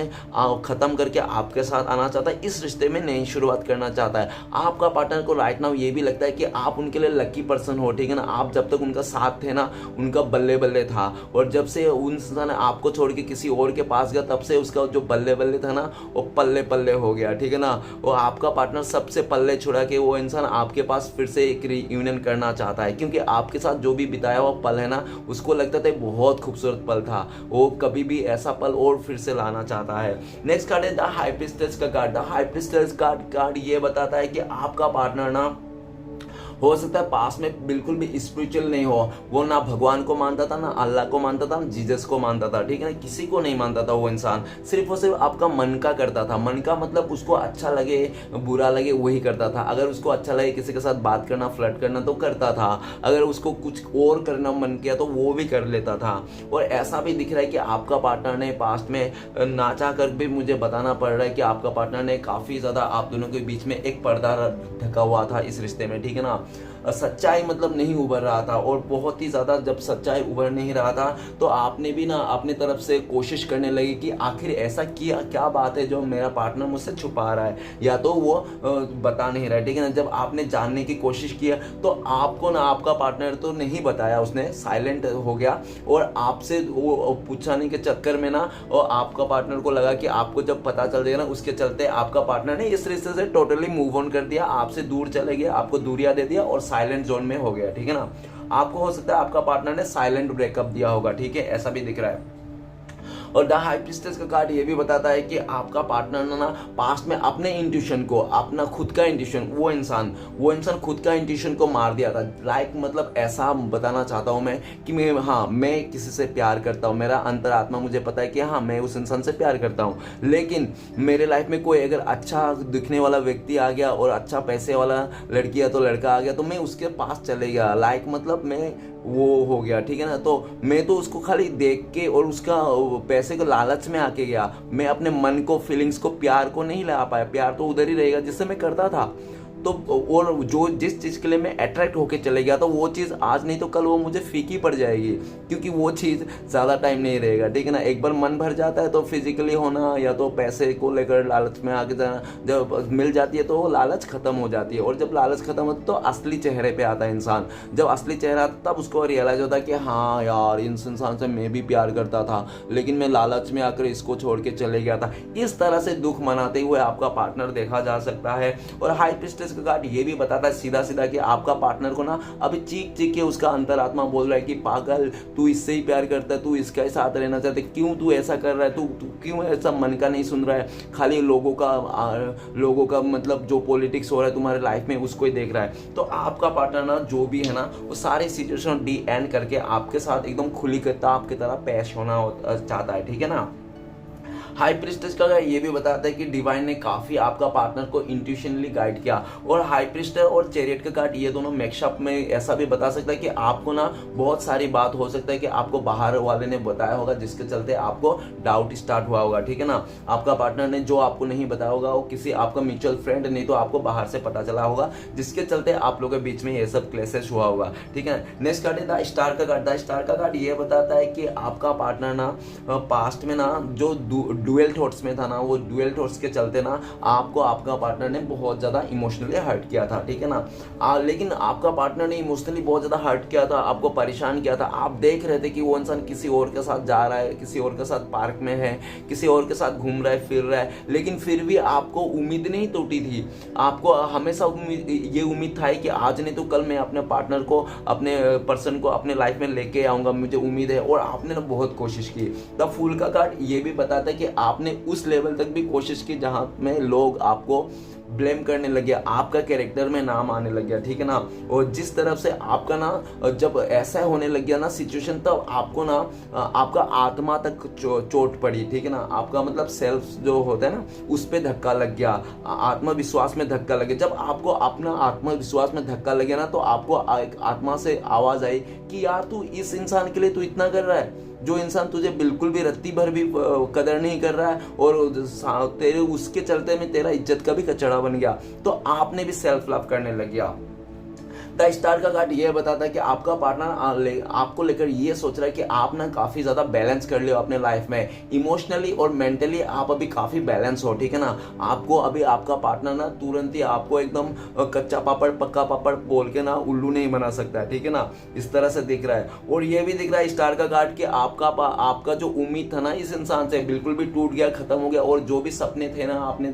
ख़त्म करके आपके साथ आना चाहता है, इस रिश्ते में नई शुरुआत करना चाहता है। आपका पार्टनर को राइट नाउ ये भी लगता है कि आप उनके लिए लकी पर्सन हो, ठीक है ना। आप जब तक उनका साथ थे ना उनका बल्ले बल्ले था, और जब से उन इंसान आपको छोड़ के किसी और के पास गया तब से उसका जो बल्ले बल्ले था ना वो पल्ले पल्ले हो गया, ठीक है ना। और आपका पार्टनर सबसे पल्ले छुड़ा के वो इंसान आपके पास फिर से एक रीयूनियन करना चाहता है, क्योंकि आपके साथ जो भी बिताया हुआ पल है ना उसको लगता था बहुत खूबसूरत पल था, वो कभी भी ऐसा पल और फिर से लाना चाहता है। नेक्स्ट कार्ड है द हाई प्रीस्टेस का card. The high priestess card ये बताता है कि आपका पार्टनर ना हो सकता है पास में बिल्कुल भी स्पिरिचुअल नहीं हो, वो ना भगवान को मानता था, ना अल्लाह को मानता था, ना जीसस को मानता था, ठीक है ना, किसी को नहीं मानता था वो इंसान। सिर्फ और सिर्फ आपका मन का करता था। मन का मतलब उसको अच्छा लगे बुरा लगे वही करता था। अगर उसको अच्छा लगे किसी के साथ बात करना, फ्लर्ट करना तो करता था, अगर उसको कुछ और करना मन किया तो वो भी कर लेता था। और ऐसा भी दिख रहा है कि आपका पार्टनर ने पास्ट में ना चाह कर भी, मुझे बताना पड़ रहा है कि आपका पार्टनर ने काफ़ी ज़्यादा आप दोनों के बीच में एक पर्दा ढका हुआ था इस रिश्ते में, ठीक है ना। सच्चाई मतलब नहीं उभर रहा था, और बहुत ही ज़्यादा जब सच्चाई उभर नहीं रहा था तो आपने भी ना अपनी तरफ से कोशिश करने लगी कि आखिर ऐसा क्या बात है जो मेरा पार्टनर मुझसे छुपा रहा है या तो वो बता नहीं रहा है, ठीक है ना। जब आपने जानने की कोशिश किया तो आपको ना आपका पार्टनर तो नहीं बताया, उसने साइलेंट हो गया, और आपसे वो पूछाने के चक्कर में ना और आपका पार्टनर को लगा कि आपको जब पता चल जाएगा ना, उसके चलते आपका पार्टनर ने इस रिश्ते से टोटली मूव ऑन कर दिया, आपसे दूर चले गया, आपको दूरिया दे दिया और साइलेंट जोन में हो गया, ठीक है ना। आपको हो सकता है आपका पार्टनर ने साइलेंट ब्रेकअप दिया होगा, ठीक है, ऐसा भी दिख रहा है। और द हाई प्रीस्टेस का कार्ड ये भी बताता है कि आपका पार्टनर ना पास्ट में अपने इंट्यूशन को, अपना खुद का इंट्यूशन, वो इंसान खुद का इंट्यूशन को मार दिया था। मतलब ऐसा बताना चाहता हूँ मैं कि मैं किसी से प्यार करता हूँ, मेरा अंतरात्मा मुझे पता है कि हाँ मैं उस इंसान से प्यार करता हूँ, लेकिन मेरे लाइफ में कोई अगर अच्छा दिखने वाला व्यक्ति आ गया और अच्छा पैसे वाला लड़की या तो लड़का आ गया तो मैं उसके पास चले गया। मतलब मैं वो हो गया, ठीक है ना। तो मैं तो उसको खाली देख के और उसका पैसे को लालच में आके गया, मैं अपने मन को, फीलिंग्स को, प्यार को नहीं ला पाया। प्यार तो उधर ही रहेगा जिससे मैं करता था। तो और जो जिस चीज़ के लिए मैं अट्रैक्ट होके चले गया तो वो चीज़ आज नहीं तो कल वो मुझे फीकी पड़ जाएगी, क्योंकि वो चीज़ ज़्यादा टाइम नहीं रहेगा, ठीक है ना। एक बार मन भर जाता है तो फिजिकली होना या तो पैसे को लेकर लालच में आगे जाना, जब मिल जाती है तो वो लालच खत्म हो जाती है। और जब लालच खत्म होती है तो असली चेहरे पे आता है इंसान। जब असली चेहरा आता तब उसको रियलाइज होता है कि हाँ यार इस इंसान से मैं भी प्यार करता था, लेकिन मैं लालच में आकर इसको छोड़ के चले गया था। इस तरह से दुख मनाते हुए आपका पार्टनर देखा जा सकता है। और हाई प्रीस्टेस का कार्ड ये भी बताता है सीधा सीधा कि आपका पार्टनर को ना अभी चीख चीख के उसका अंतरात्मा बोल रहा है कि पागल, तू इससे ही प्यार करता है, तू इसका ही साथ रहना चाहते, क्यों तू ऐसा कर रहा है, तू क्यों ऐसा मन का नहीं सुन रहा है, खाली लोगों का मतलब जो पॉलिटिक्स हो रहा है तुम्हारे लाइफ में उसको ही देख रहा है। तो आपका पार्टनर ना जो भी है ना वो सारी सिचुएशन डी एंड करके आपके साथ एकदम खुली किताब की तरह पेश होना चाहता है, ठीक है ना। हाई प्रीस्टेस का ये भी बताता है कि डिवाइन ने काफी आपका पार्टनर को इंट्यूशनली गाइड किया। और हाई प्रीस्टेस और चैरियट का कार्ड ये दोनों मैक्सअप में ऐसा भी बता सकता है कि आपको ना बहुत सारी बात हो सकता है कि आपको बाहर वाले ने बताया होगा जिसके चलते आपको डाउट स्टार्ट हुआ होगा, ठीक है ना। आपका पार्टनर ने जो आपको नहीं बताया होगा वो किसी आपका म्यूचुअल फ्रेंड नहीं तो आपको बाहर से पता चला होगा, जिसके चलते आप लोगों के बीच में ये सब क्लेशेस हुआ होगा, ठीक है। नेक्स्ट कार्ड है द स्टार का कार्ड। द स्टार का कार्ड ये बताता है कि आपका पार्टनर ना पास्ट में ना जो डुअल थॉट्स में था ना, वो डुअल थॉट्स के चलते ना आपको आपका पार्टनर ने बहुत ज्यादा इमोशनली हर्ट किया था, ठीक है ना। लेकिन आपका पार्टनर ने इमोशनली बहुत ज्यादा हर्ट किया था, आपको परेशान किया था। आप देख रहे थे कि वो इंसान किसी और के साथ जा रहा है, किसी और के साथ पार्क में है, किसी और के साथ घूम रहा है, फिर रहा है, लेकिन फिर भी आपको उम्मीद नहीं टूटी थी। आपको हमेशा ये उम्मीद था कि आज नहीं तो कल मैं अपने पार्टनर को, अपने पर्सन को अपने लाइफ में लेके आऊंगा, मुझे उम्मीद है। और आपने ना बहुत कोशिश की। द फूल का कार्ड ये भी बताता है कि आपने उस लेवल तक भी कोशिश की जहां में लोग आपको ब्लेम करने लग गया, आपका कैरेक्टर में नाम आने लग गया, ठीक है ना। और जिस तरफ से आपका ना जब ऐसा होने लग गया ना सिचुएशन, तब आपको ना आपका आत्मा तक चोट पड़ी, ठीक है ना। आपका मतलब सेल्फ जो होता है ना उस पे धक्का लग गया, आत्मविश्वास में धक्का लग गया। जब आपको अपना आत्मविश्वास में धक्का लग गया ना तो आपको आत्मा से आवाज आई कि यार तू इस इंसान के लिए तू इतना कर रहा है, जो इंसान तुझे बिल्कुल भी रत्ती भर भी कदर नहीं कर रहा है और तेरे उसके चलते में तेरा इज्जत का भी कचड़ा बन गया, तो आपने भी सेल्फ लव करने लग गया। द स्टार का कार्ड ये बताता है कि आपका पार्टनर आपको लेकर ये सोच रहा है कि आप ना काफी ज्यादा बैलेंस कर लियो अपने लाइफ में, इमोशनली और मेंटली आप अभी काफी बैलेंस हो, ठीक है ना। आपको अभी आपका पार्टनर ना तुरंत ही आपको एकदम कच्चा पापड़ पक्का पापड़ बोल के ना उल्लू नहीं बना सकता है, ठीक है ना। इस तरह से दिख रहा है। और ये भी दिख रहा है स्टार का कार्ड कि आपका जो उम्मीद था ना इस इंसान से बिल्कुल भी टूट गया, खत्म हो गया। और जो भी सपने थे ना आपने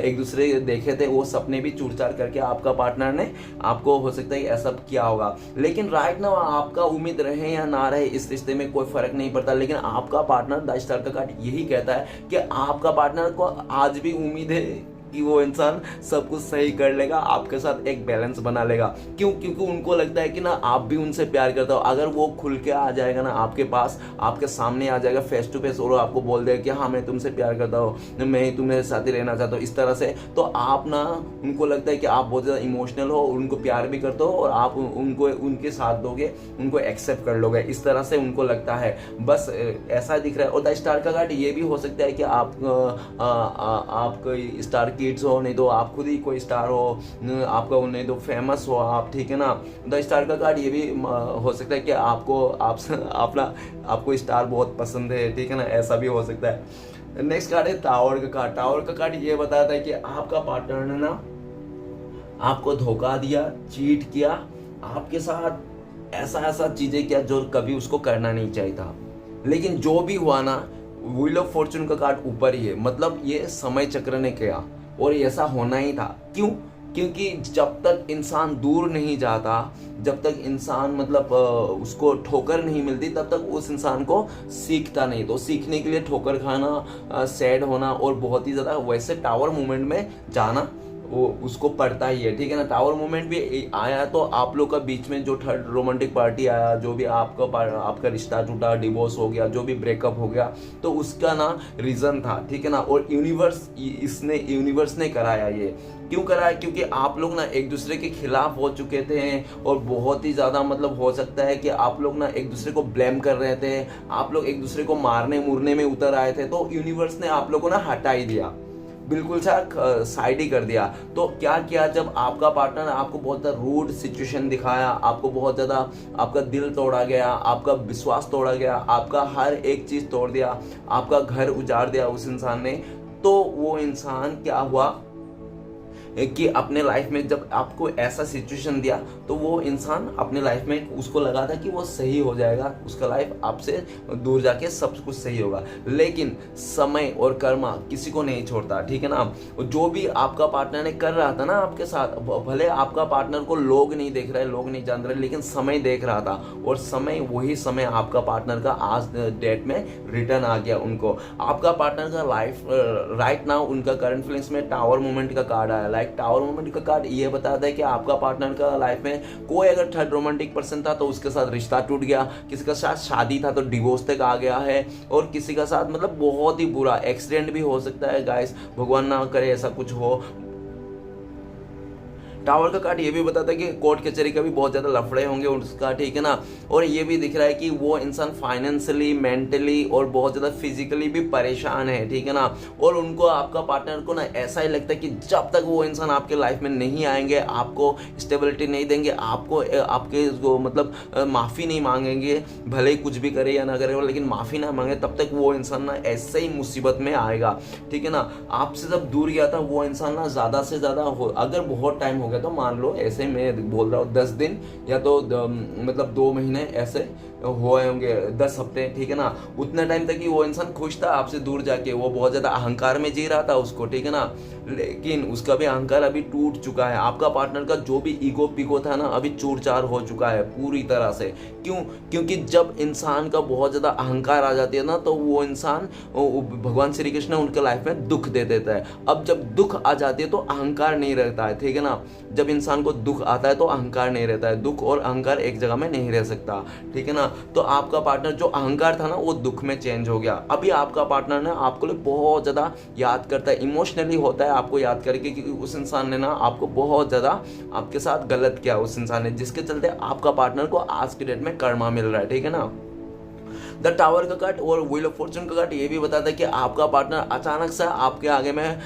एक दूसरे देखे थे, वो सपने भी चूर-चार करके आपका पार्टनर ने आपको हो सकता है ऐसा किया होगा। लेकिन राइट ना आपका उम्मीद रहे या ना रहे इस रिश्ते में कोई फर्क नहीं पड़ता, लेकिन आपका पार्टनर द स्टार का कार्ड यही कहता है कि आपका पार्टनर को आज भी उम्मीद है कि वो इंसान सब कुछ सही कर लेगा, आपके साथ एक बैलेंस बना लेगा। क्योंकि उनको लगता है कि ना आप भी उनसे प्यार करते हो। अगर वो खुल के आ जाएगा ना आपके पास, आपके सामने आ जाएगा फेस टू फेस और आपको बोल देगा कि हाँ मैं तुमसे प्यार करता हूँ, मैं तुम्हारे साथ ही रहना चाहता हूँ, इस तरह से, तो आप ना उनको लगता है कि आप बहुत ज़्यादा इमोशनल हो, उनको प्यार भी करते हो और आप उनको उनके साथ दोगे, उनको एक्सेप्ट कर लोगे, इस तरह से उनको लगता है। बस ऐसा दिख रहा है। और द स्टार का कार्ड ये भी हो सकता है कि आप कोई स्टार किड्स हो, नहीं तो आप खुद ही कोई स्टार हो, आपका नहीं तो फेमस हो आप, ठीक है ना। द स्टार का कार्ड ये भी हो सकता है कि आपको स्टार बहुत पसंद है, ठीक है ना, ऐसा भी हो सकता है। नेक्स्ट कार्ड है टावर का कार्ड। टावर का कार्ड ये बताता है कि आपका पार्टनर ने ना आपको धोखा दिया, चीट किया, आपके साथ ऐसा चीजें किया जो कभी उसको करना नहीं चाहिए था। लेकिन जो भी हुआ ना, व्हील ऑफ फॉर्चून का कार्ड ऊपर ही है, मतलब ये समय चक्र ने किया और ऐसा होना ही था। क्यों? क्योंकि जब तक इंसान दूर नहीं जाता, जब तक इंसान मतलब उसको ठोकर नहीं मिलती, तब तक उस इंसान को सीखता नहीं। तो सीखने के लिए ठोकर खाना, सैड होना और बहुत ही ज़्यादा वैसे टावर मूवमेंट में जाना वो उसको पड़ता ही है, ठीक है ना। टावर मूवमेंट भी आया तो आप लोग का बीच में जो थर्ड रोमांटिक पार्टी आया, जो भी आपका रिश्ता टूटा, डिवोर्स हो गया, जो भी ब्रेकअप हो गया, तो उसका ना रीज़न था, ठीक है ना। और यूनिवर्स ने कराया। ये क्यों कराया? क्योंकि आप लोग ना एक दूसरे के खिलाफ हो चुके थे और बहुत ही ज़्यादा मतलब हो सकता है कि आप लोग ना एक दूसरे को ब्लेम कर रहे थे, आप लोग एक दूसरे को मारने मुरने में उतर आए थे। तो यूनिवर्स ने आप लोग को ना हटा ही दिया, बिल्कुल साइड ही कर दिया। तो क्या किया, जब आपका पार्टनर आपको बहुत ज़्यादा रूड सिचुएशन दिखाया, आपको बहुत ज़्यादा आपका दिल तोड़ा गया, आपका विश्वास तोड़ा गया, आपका हर एक चीज़ तोड़ दिया, आपका घर उजाड़ दिया उस इंसान ने, तो वो इंसान क्या हुआ कि अपने लाइफ में जब आपको ऐसा सिचुएशन दिया तो वो इंसान अपने लाइफ में उसको लगा था कि वो सही हो जाएगा, उसका लाइफ आपसे दूर जाके सब कुछ सही होगा। लेकिन समय और कर्मा किसी को नहीं छोड़ता, ठीक है ना। जो भी आपका पार्टनर ने कर रहा था ना आपके साथ, भले आपका पार्टनर को लोग नहीं देख रहे, लोग नहीं जान रहे, लेकिन समय देख रहा था। और समय, वही समय आपका पार्टनर का आज डेट में रिटर्न आ गया उनको। आपका पार्टनर का लाइफ राइट नाउ उनका करंट फीलिंग्स में टावर मोमेंट का कार्ड आया। टावर मोमेंट का कार्ड ये बताता है कि आपका पार्टनर का लाइफ में कोई अगर थर्ड रोमांटिक पर्सन था तो उसके साथ रिश्ता टूट गया, किसी का साथ शादी था तो डिवोर्स तक आ गया है, और किसी का साथ मतलब बहुत ही बुरा एक्सीडेंट भी हो सकता है गाइस, भगवान ना करे ऐसा कुछ हो। टावर का कार्ड ये भी बताता है कि कोर्ट कचहरी का भी बहुत ज़्यादा लफड़े होंगे उसका, ठीक है ना। और ये भी दिख रहा है कि वो इंसान फाइनेंशियली, मेंटली और बहुत ज़्यादा फिजिकली भी परेशान है, ठीक है ना। और उनको, आपका पार्टनर को ना ऐसा ही लगता है कि जब तक वो इंसान आपके लाइफ में नहीं आएंगे, आपको स्टेबिलिटी नहीं देंगे, आपको आपके मतलब माफ़ी नहीं मांगेंगे, भले ही कुछ भी करे या ना करे, लेकिन माफ़ी ना मांगे, तब तक वो इंसान ना ऐसे ही मुसीबत में आएगा, ठीक है ना। आपसे जब दूर गया था वो इंसान ना ज़्यादा से ज़्यादा अगर बहुत टाइम हो गया तो मान लो, ऐसे मैं बोल रहा हूँ 10 दिन या तो मतलब 2 महीने ऐसे हुए होंगे, 10 हफ्ते, ठीक है ना। उतने टाइम तक ही वो इंसान खुश था आपसे दूर जाके, वो बहुत ज़्यादा अहंकार में जी रहा था उसको, ठीक है ना। लेकिन उसका भी अहंकार अभी टूट चुका है। आपका पार्टनर का जो भी ईगो पिगो था ना, अभी चूर चार हो चुका है पूरी तरह से। क्यों? क्योंकि जब इंसान का बहुत ज़्यादा अहंकार आ जाती है ना, तो वो इंसान, भगवान श्री कृष्ण उनके लाइफ में दुख दे देता है। अब जब दुख आ जाती है तो अहंकार नहीं रहता है, ठीक है ना। जब इंसान को दुख आता है तो अहंकार नहीं रहता है, दुख और अहंकार एक जगह में नहीं रह सकता, ठीक है ना। तो आपका पार्टनर जो अहंकार था ना, वो दुख में चेंज हो गया। अभी आपका पार्टनर ना आपको लिए बहुत ज़्यादा याद करता है, इमोशनली होता है आपको याद करके, क्योंकि उस इंसान ने ना आपको बहुत ज़्यादा आपके साथ गलत किया उस इंसान ने, जिसके चलते आपका पार्टनर को आज के डेट में कर्मा मिल रहा है, ठीक है ना। द टावर का कार्ड और व्हील ऑफ फॉर्चून का कार्ड ये भी बताता है कि आपका पार्टनर अचानक से आपके आगे में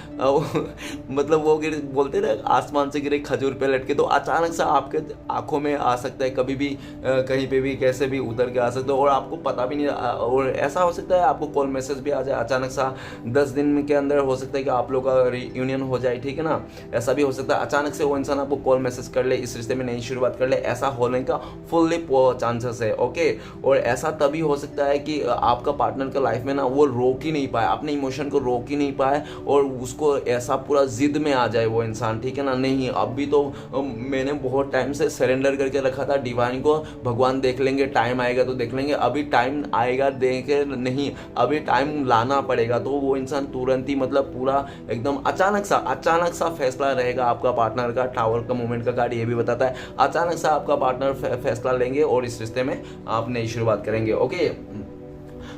मतलब वो बोलते ना, आसमान से गिरे खजूर पे लटके, तो अचानक से आपके आंखों में आ सकता है, कभी भी कहीं पे भी कैसे भी उतर के आ सकता है और आपको पता भी नहीं। और ऐसा हो सकता है आपको कॉल मैसेज भी आ जाए अचानक सा, 10 दिन के अंदर हो सकता है कि आप लोग का रीयूनियन हो जाए, ठीक है ना। ऐसा भी हो सकता है अचानक से वो इंसान आपको कॉल मैसेज कर ले, इस रिश्ते में नई शुरुआत कर ले, ऐसा होने का फुल्ली चांसेस है, ओके। और ऐसा तभी हो सकता है कि आपका पार्टनर का लाइफ में ना वो रोक ही नहीं पाया, अपने इमोशन को रोक ही नहीं पाए और उसको ऐसा पूरा जिद में आ जाए वो इंसान, ठीक है ना। नहीं, अभी तो मैंने बहुत टाइम से सरेंडर करके रखा था डिवाइन को, भगवान देख लेंगे, टाइम आएगा तो देख लेंगे। अभी टाइम आएगा देखे नहीं, अभी टाइम लाना पड़ेगा। तो वो इंसान तुरंत ही मतलब पूरा एकदम अचानक सा फैसला रहेगा आपका पार्टनर का। टावर का मूवमेंट का कार्ड ये भी बताता है अचानक सा आपका पार्टनर फैसला लेंगे और इस रिश्ते में आप नई शुरुआत करेंगे, ओके।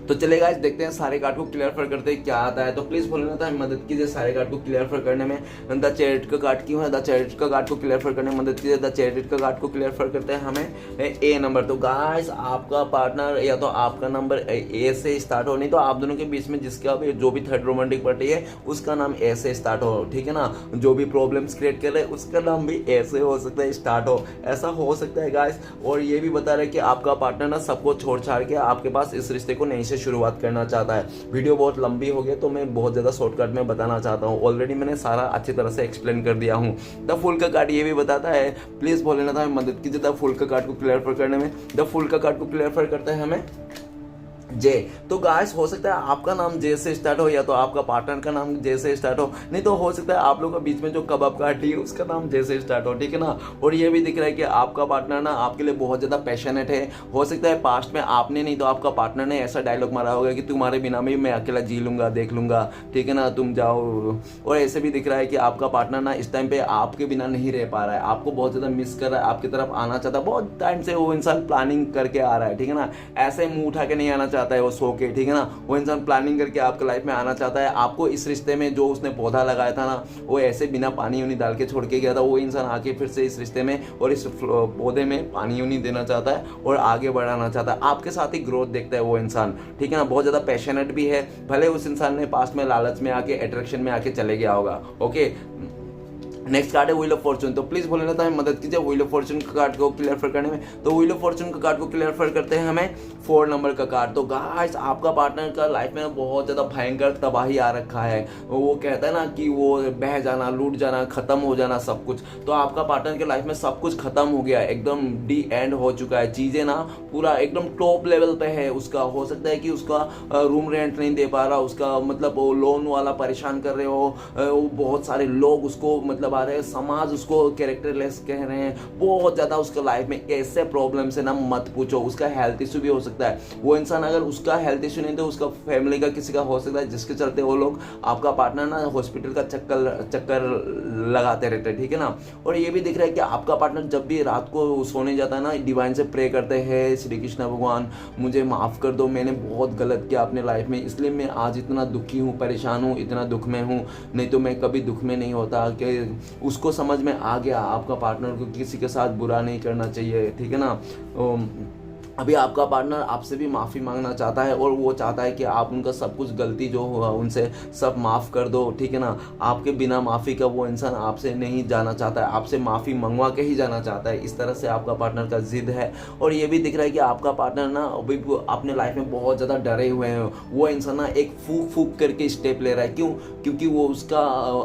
तो चलिए गाइस, देखते हैं सारे कार्ड को क्लियर करते हैं क्या आता है। तो प्लीज बोलना था मदद कीजिए सारे कार्ड को क्लियर करने में। द चैरिट का कार्ड क्यों है? द चैरिट का कार्ड को क्लियर करने में मदद कीजिए। द चैरिट का कार्ड को क्लियर करते हैं हमें ए नंबर। तो गाइस, आपका पार्टनर या तो आपका नंबर ए से स्टार्ट हो, नहीं तो आप दोनों के बीच में जिसका भी जो भी थर्ड रोमांटिक पार्टी है उसका नाम ए से स्टार्ट हो, ठीक है ना। जो भी प्रॉब्लम्स क्रिएट कर रहे हैं उसका नाम भी ए से हो सकता है स्टार्ट हो, ऐसा हो सकता है गाइस। और ये भी बता रहे हैं कि आपका पार्टनर ना सबको छोड़ छाड़ के आपके पास इस रिश्ते को नई से शुरुआत करना चाहता है। वीडियो बहुत लंबी हो गई तो मैं बहुत ज़्यादा शॉर्टकट में बताना चाहता हूँ। ऑलरेडी मैंने सारा अच्छी तरह से एक्सप्लेन कर दिया हूँ। द फुल का कार्ड ये भी बताता है, प्लीज़ भोलेनाथ हमें मदद कीजिए द फुल का कार्ड को क्लियर करने में। द फुल का कार्ड को क्लियर करता है हमें जे। तो गाइस हो सकता है आपका नाम जे से स्टार्ट हो, या तो आपका पार्टनर का नाम जे से स्टार्ट हो, नहीं तो हो सकता है आप लोगों के बीच में जो कबाब का हड्डी है उसका नाम जे से स्टार्ट हो, ठीक है ना। और ये भी दिख रहा है कि आपका पार्टनर ना आपके लिए बहुत ज़्यादा पैशनेट है। हो सकता है पास्ट में आपने नहीं तो आपका पार्टनर ने ऐसा डायलॉग मारा होगा कि तुम्हारे बिना में मैं अकेला जी लूंगा, देख लूंगा, ठीक है ना, तुम जाओ। और ऐसे भी दिख रहा है कि आपका पार्टनर ना इस टाइम पे आपके बिना नहीं रह पा रहा है, आपको बहुत ज़्यादा मिस कर रहा है, आपकी तरफ आना चाहता है, बहुत टाइम से वो इंसान प्लानिंग करके आ रहा है, ठीक है ना। ऐसे मुंह उठा के नहीं आना चाहता है वो सो के, ठीक है ना। वो इंसान प्लानिंग करके आपके लाइफ में आना चाहता है। आपको इस रिश्ते में जो उसने पौधा लगाया था ना, वो ऐसे बिना पानी उनी डाल के छोड़ के गया था, वो इंसान आके फिर से इस रिश्ते में और इस पौधे में पानी उनी देना चाहता है और आगे बढ़ाना चाहता है, आपके साथ ही ग्रोथ देखता है वो इंसान, ठीक है ना। बहुत ज़्यादा पैशनेट भी है, भले उस इंसान ने पास में लालच में आके अट्रैक्शन में आके चले गया होगा। ओके, नेक्स्ट कार्ड है व्हील ऑफ फॉर्चून। तो प्लीज बोले ना मदद कीजिए व्हील ऑफ फॉर्चून का कार्ड को क्लियर करने में। तो व्हील ऑफ फॉर्चून का कार्ड को क्लियर करते हैं हमें 4 नंबर का कार्ड। तो गाइस आपका पार्टनर का लाइफ में बहुत ज्यादा भयंकर तबाही आ रखा है। वो कहता है ना कि वो बह जाना, लूट जाना, खत्म हो जाना सब कुछ। तो आपका पार्टनर के लाइफ में सब कुछ खत्म हो गया, एकदम डी एंड हो चुका है, चीजें ना पूरा एकदम टॉप लेवल पे है उसका। हो सकता है कि उसका रूम रेंट नहीं दे पा रहा, उसका मतलब वो लोन वाला परेशान कर रहे हो, वो बहुत सारे लोग उसको मतलब आ रहे हैं, समाज उसको कैरेक्टरलेस कह रहे हैं, बहुत ज्यादा उसका लाइफ में ऐसे प्रॉब्लम से ना मत पूछो। उसका हेल्थ इशू भी हो सकता है। वो इंसान अगर उसका हेल्थ इशू नहीं तो उसका फैमिली का किसी का हो सकता है, जिसके चलते वो लोग आपका पार्टनर ना हॉस्पिटल का चक्कर लगाते रहते हैं, ठीक है ना। और ये भी दिख रहा है कि आपका पार्टनर जब भी रात को सोने जाता है ना, डिवाइन से प्रे करते हैं, श्री कृष्ण भगवान मुझे माफ कर दो, मैंने बहुत गलत किया अपने लाइफ में, इसलिए मैं आज इतना दुखी हूँ, परेशान हूँ, इतना दुख में हूँ, नहीं तो मैं कभी दुख में नहीं होता। कि उसको समझ में आ गया आपका पार्टनर को किसी के साथ बुरा नहीं करना चाहिए, ठीक है ना। अभी आपका पार्टनर आपसे भी माफ़ी मांगना चाहता है और वो चाहता है कि आप उनका सब कुछ गलती जो हुआ उनसे सब माफ़ कर दो, ठीक है ना। आपके बिना माफ़ी का वो इंसान आपसे नहीं जाना चाहता है, आपसे माफ़ी मंगवा के ही जाना चाहता है। इस तरह से आपका पार्टनर का जिद है। और ये भी दिख रहा है कि आपका पार्टनर ना अभी अपने लाइफ में बहुत ज़्यादा डरे हुए हैं। वो इंसान ना एक फूक फूक करके स्टेप ले रहा है। क्यों? क्योंकि वो उसका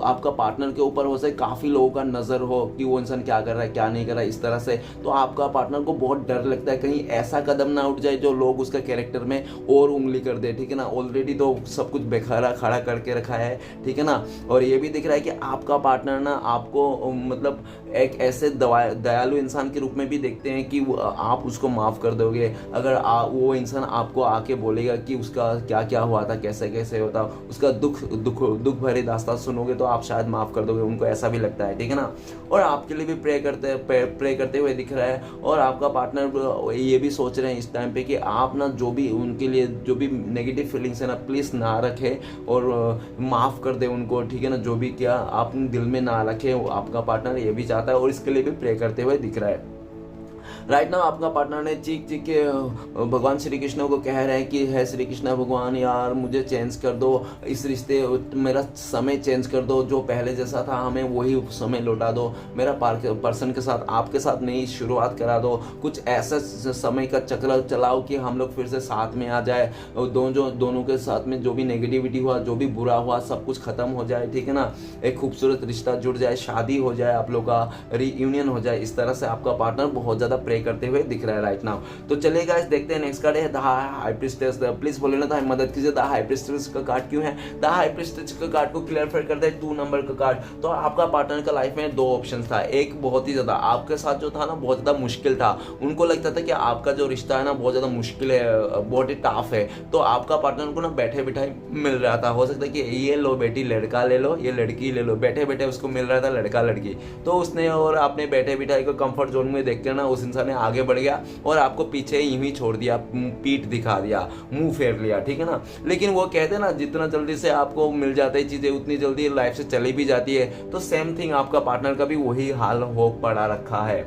आपका पार्टनर के ऊपर हो सकता है काफ़ी लोगों का नज़र हो कि वो इंसान क्या कर रहा है, क्या नहीं कर रहा है, इस तरह से। तो आपका पार्टनर को बहुत डर लगता है कहीं ऐसा कदम ना उठ जाए जो लोग उसका कैरेक्टर में और उंगली कर दे, ठीक है ना। ऑलरेडी तो सब कुछ बेखारा खड़ा करके रखा है, ठीक है ना। और ये भी दिख रहा है कि आपका पार्टनर ना आपको मतलब एक ऐसे दयालु इंसान के रूप में भी देखते हैं कि आप उसको माफ़ कर दोगे। अगर वो इंसान आपको आके बोलेगा कि उसका क्या क्या हुआ था, कैसे कैसे होता, उसका दुख भरे दास्तान सुनोगे तो आप शायद माफ़ कर दोगे, उनको ऐसा भी लगता है, ठीक है ना। और आपके लिए भी प्रे करते हुए दिख रहा है। और आपका पार्टनर ये भी सोच रहे हैं इस टाइम पे कि आप ना जो भी उनके लिए जो भी नेगेटिव फीलिंग्स है ना प्लीज़ ना रखें और माफ़ कर दे उनको, ठीक है ना। जो भी किया आप दिल में ना रखें, आपका पार्टनर ये भी चाहता है और इसके लिए भी प्रे करते हुए दिख रहा है। राइट नाउ आपका पार्टनर ने चीख चीख के भगवान श्री कृष्ण को कह रहे हैं कि है श्री कृष्ण भगवान यार मुझे चेंज कर दो, इस रिश्ते मेरा समय चेंज कर दो, जो पहले जैसा था हमें वही समय लौटा दो, मेरा पर्सन के साथ आपके साथ नई शुरुआत करा दो, कुछ ऐसा समय का चक्र चलाओ कि हम लोग फिर से साथ में आ जाए, दोनों के साथ में जो भी नेगेटिविटी हुआ, जो भी बुरा हुआ सब कुछ खत्म हो जाए, ठीक है ना। एक खूबसूरत रिश्ता जुड़ जाए, शादी हो जाए, आप लोग का रीयूनियन हो जाए। इस तरह से आपका पार्टनर बहुत ज़्यादा प्रे करते हुए दिख रहा है राइट नाउ। तो चलिए गाइस देखते हैं नेक्स्ट कार्ड है द हाई प्रीस्टेस। प्लीज बोले ना मदद कीजिए, द हाई प्रीस्टेस का कार्ड क्यों है। द हाई प्रीस्टेस का कार्ड को क्लियर करते हैं 2 नंबर का कार्ड। तो आपका पार्टनर का लाइफ में 2 ऑप्शन था। एक बहुत ही ज्यादा आपके साथ जो था ना बहुत ज्यादा मुश्किल था, उनको लगता था कि आपका जो रिश्ता है ना बहुत ज्यादा मुश्किल है, बहुत ही टफ है। तो आपका पार्टनर को ना बैठे बिठाए मिल रहा था, हो सकता है कि ये लो बेटी लड़का ले लो, ये लड़की ले लो, बैठे बैठे उसको मिल रहा था लड़का लड़की। तो उसने और आपने बैठे बिठाए को कंफर्ट जोन में देख कर ना उस इंसान ने आगे बढ़ गया और आपको पीछे यूं ही छोड़ दिया, पीठ दिखा दिया, मुंह फेर लिया, ठीक है ना। लेकिन वो कहते हैं ना जितना जल्दी से आपको मिल जाता है चीजें उतनी जल्दी लाइफ से चली भी जाती है। तो सेम थिंग आपका पार्टनर का भी वही हाल हो पड़ा रखा है।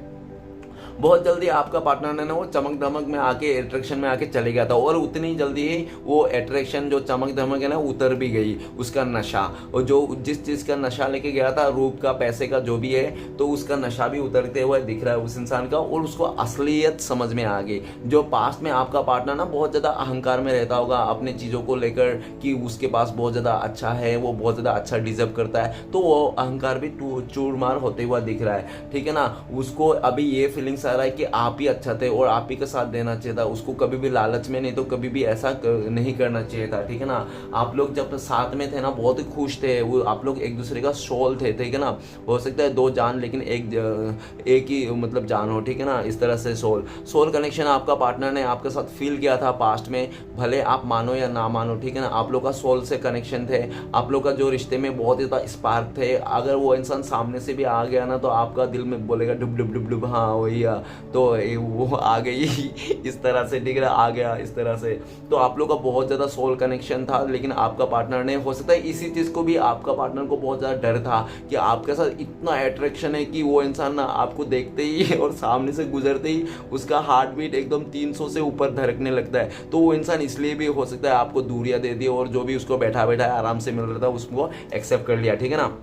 बहुत जल्दी आपका पार्टनर ने ना वो चमक धमक में आके अट्रैक्शन में आके चले गया था और उतनी जल्दी ही वो अट्रैक्शन जो चमक धमक है ना उतर भी गई, उसका नशा। और जो जिस चीज़ का नशा लेके गया था, रूप का, पैसे का, जो भी है, तो उसका नशा भी उतरते हुए दिख रहा है उस इंसान का और उसको असलियत समझ में आ गई। जो पास्ट में आपका पार्टनर ना बहुत ज़्यादा अहंकार में रहता होगा अपने चीज़ों को लेकर कि उसके पास बहुत ज़्यादा अच्छा है, वो बहुत ज़्यादा अच्छा डिजर्व करता है, तो वो अहंकार भी चूरमार होते हुआ दिख रहा है, ठीक है ना। उसको अभी ये फीलिंग्स आ रहा है कि आप ही अच्छा थे और आप ही का साथ देना चाहिए था, उसको कभी भी लालच में नहीं तो कभी भी ऐसा नहीं करना चाहिए था, ठीक है ना। आप लोग जब साथ में थे ना बहुत ही खुश थे, वो आप लोग एक दूसरे का सोल थे, ठीक है ना। हो सकता है दो जान लेकिन एक ही मतलब जान हो, ठीक है ना। इस तरह से सोल कनेक्शन आपका पार्टनर ने आपके साथ फील किया था पास्ट में, भले आप मानो या ना मानो, ठीक है ना। आप लोग का सोल से कनेक्शन थे, आप लोग का जो रिश्ते में बहुत ही ज़्यादा स्पार्क थे। अगर वो इंसान सामने से भी आ गया ना तो आपका दिल में बोलेगा डुब डुब डुब डुब, हाँ वही तो वो आ गई इस तरह से, ठीक है, आ गया इस तरह से। तो आप लोग का बहुत ज़्यादा सोल कनेक्शन था, लेकिन आपका पार्टनर ने, हो सकता है इसी चीज़ को भी आपका पार्टनर को बहुत ज़्यादा डर था कि आपके साथ इतना अट्रैक्शन है कि वो इंसान ना आपको देखते ही और सामने से गुजरते ही उसका हार्ट बीट एकदम 300 से ऊपर धड़कने लगता है। तो वो इंसान इसलिए भी हो सकता है आपको दूरियां दे दी और जो भी उसको बैठा बैठा आराम से मिल रहा था उसको एक्सेप्ट कर लिया, ठीक है ना।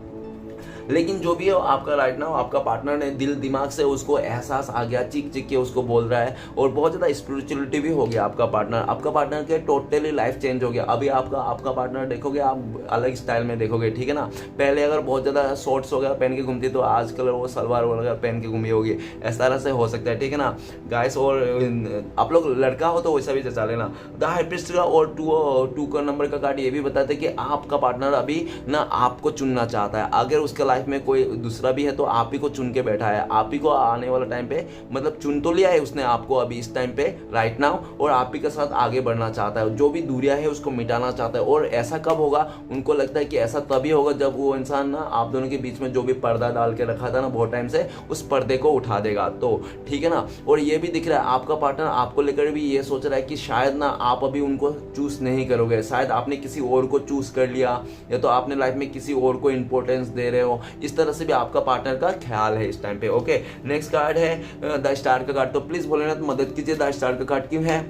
लेकिन जो भी है आपका राइट नाउ आपका पार्टनर ने दिल दिमाग से उसको एहसास आ गया, चीख चीख के उसको बोल रहा है और बहुत ज़्यादा स्पिरिचुअलिटी भी हो गया आपका पार्टनर के टोटली लाइफ चेंज हो गया। अभी आपका पार्टनर देखोगे आप अलग स्टाइल में देखोगे, ठीक है ना। पहले अगर बहुत ज़्यादा शॉर्ट्स वगैरह पहन के घूमती तो आजकल वो सलवार वगैरह पहन के घूमी होगी, इस तरह से हो सकता है, ठीक है ना गाइस। और आप लोग लड़का हो तो वैसा भी जचा लेना। द हाई प्रीस्ट का और टू का नंबर का कार्ड ये भी बताते हैं कि आपका पार्टनर अभी ना आपको चुनना चाहता है। अगर उसका लाइफ में कोई दूसरा भी है तो आप ही को चुन के बैठा है, आप ही को आने वाला टाइम पे मतलब चुन तो लिया है उसने आपको अभी इस टाइम पे राइट नाउ, और आप ही के साथ आगे बढ़ना चाहता है, जो भी दूरियां है उसको मिटाना चाहता है। और ऐसा कब होगा, उनको लगता है कि ऐसा तभी होगा जब वो इंसान ना आप दोनों के बीच में जो भी पर्दा डाल के रखा था ना बहुत टाइम से, उस पर्दे को उठा देगा, तो ठीक है ना। और ये भी दिख रहा है आपका पार्टनर आपको लेकर भी ये सोच रहा है कि शायद ना आप अभी उनको चूज नहीं करोगे, शायद आपने किसी और को चूज कर लिया या तो आपने लाइफ में किसी और को इंपॉर्टेंस दे रहे हो, इस तरह से भी आपका पार्टनर का ख्याल है इस टाइम पे। ओके, नेक्स्ट कार्ड है द स्टार का कार्ड। तो प्लीज भोलेनाथ मदद कीजिए, द स्टार का कार्ड क्यों है।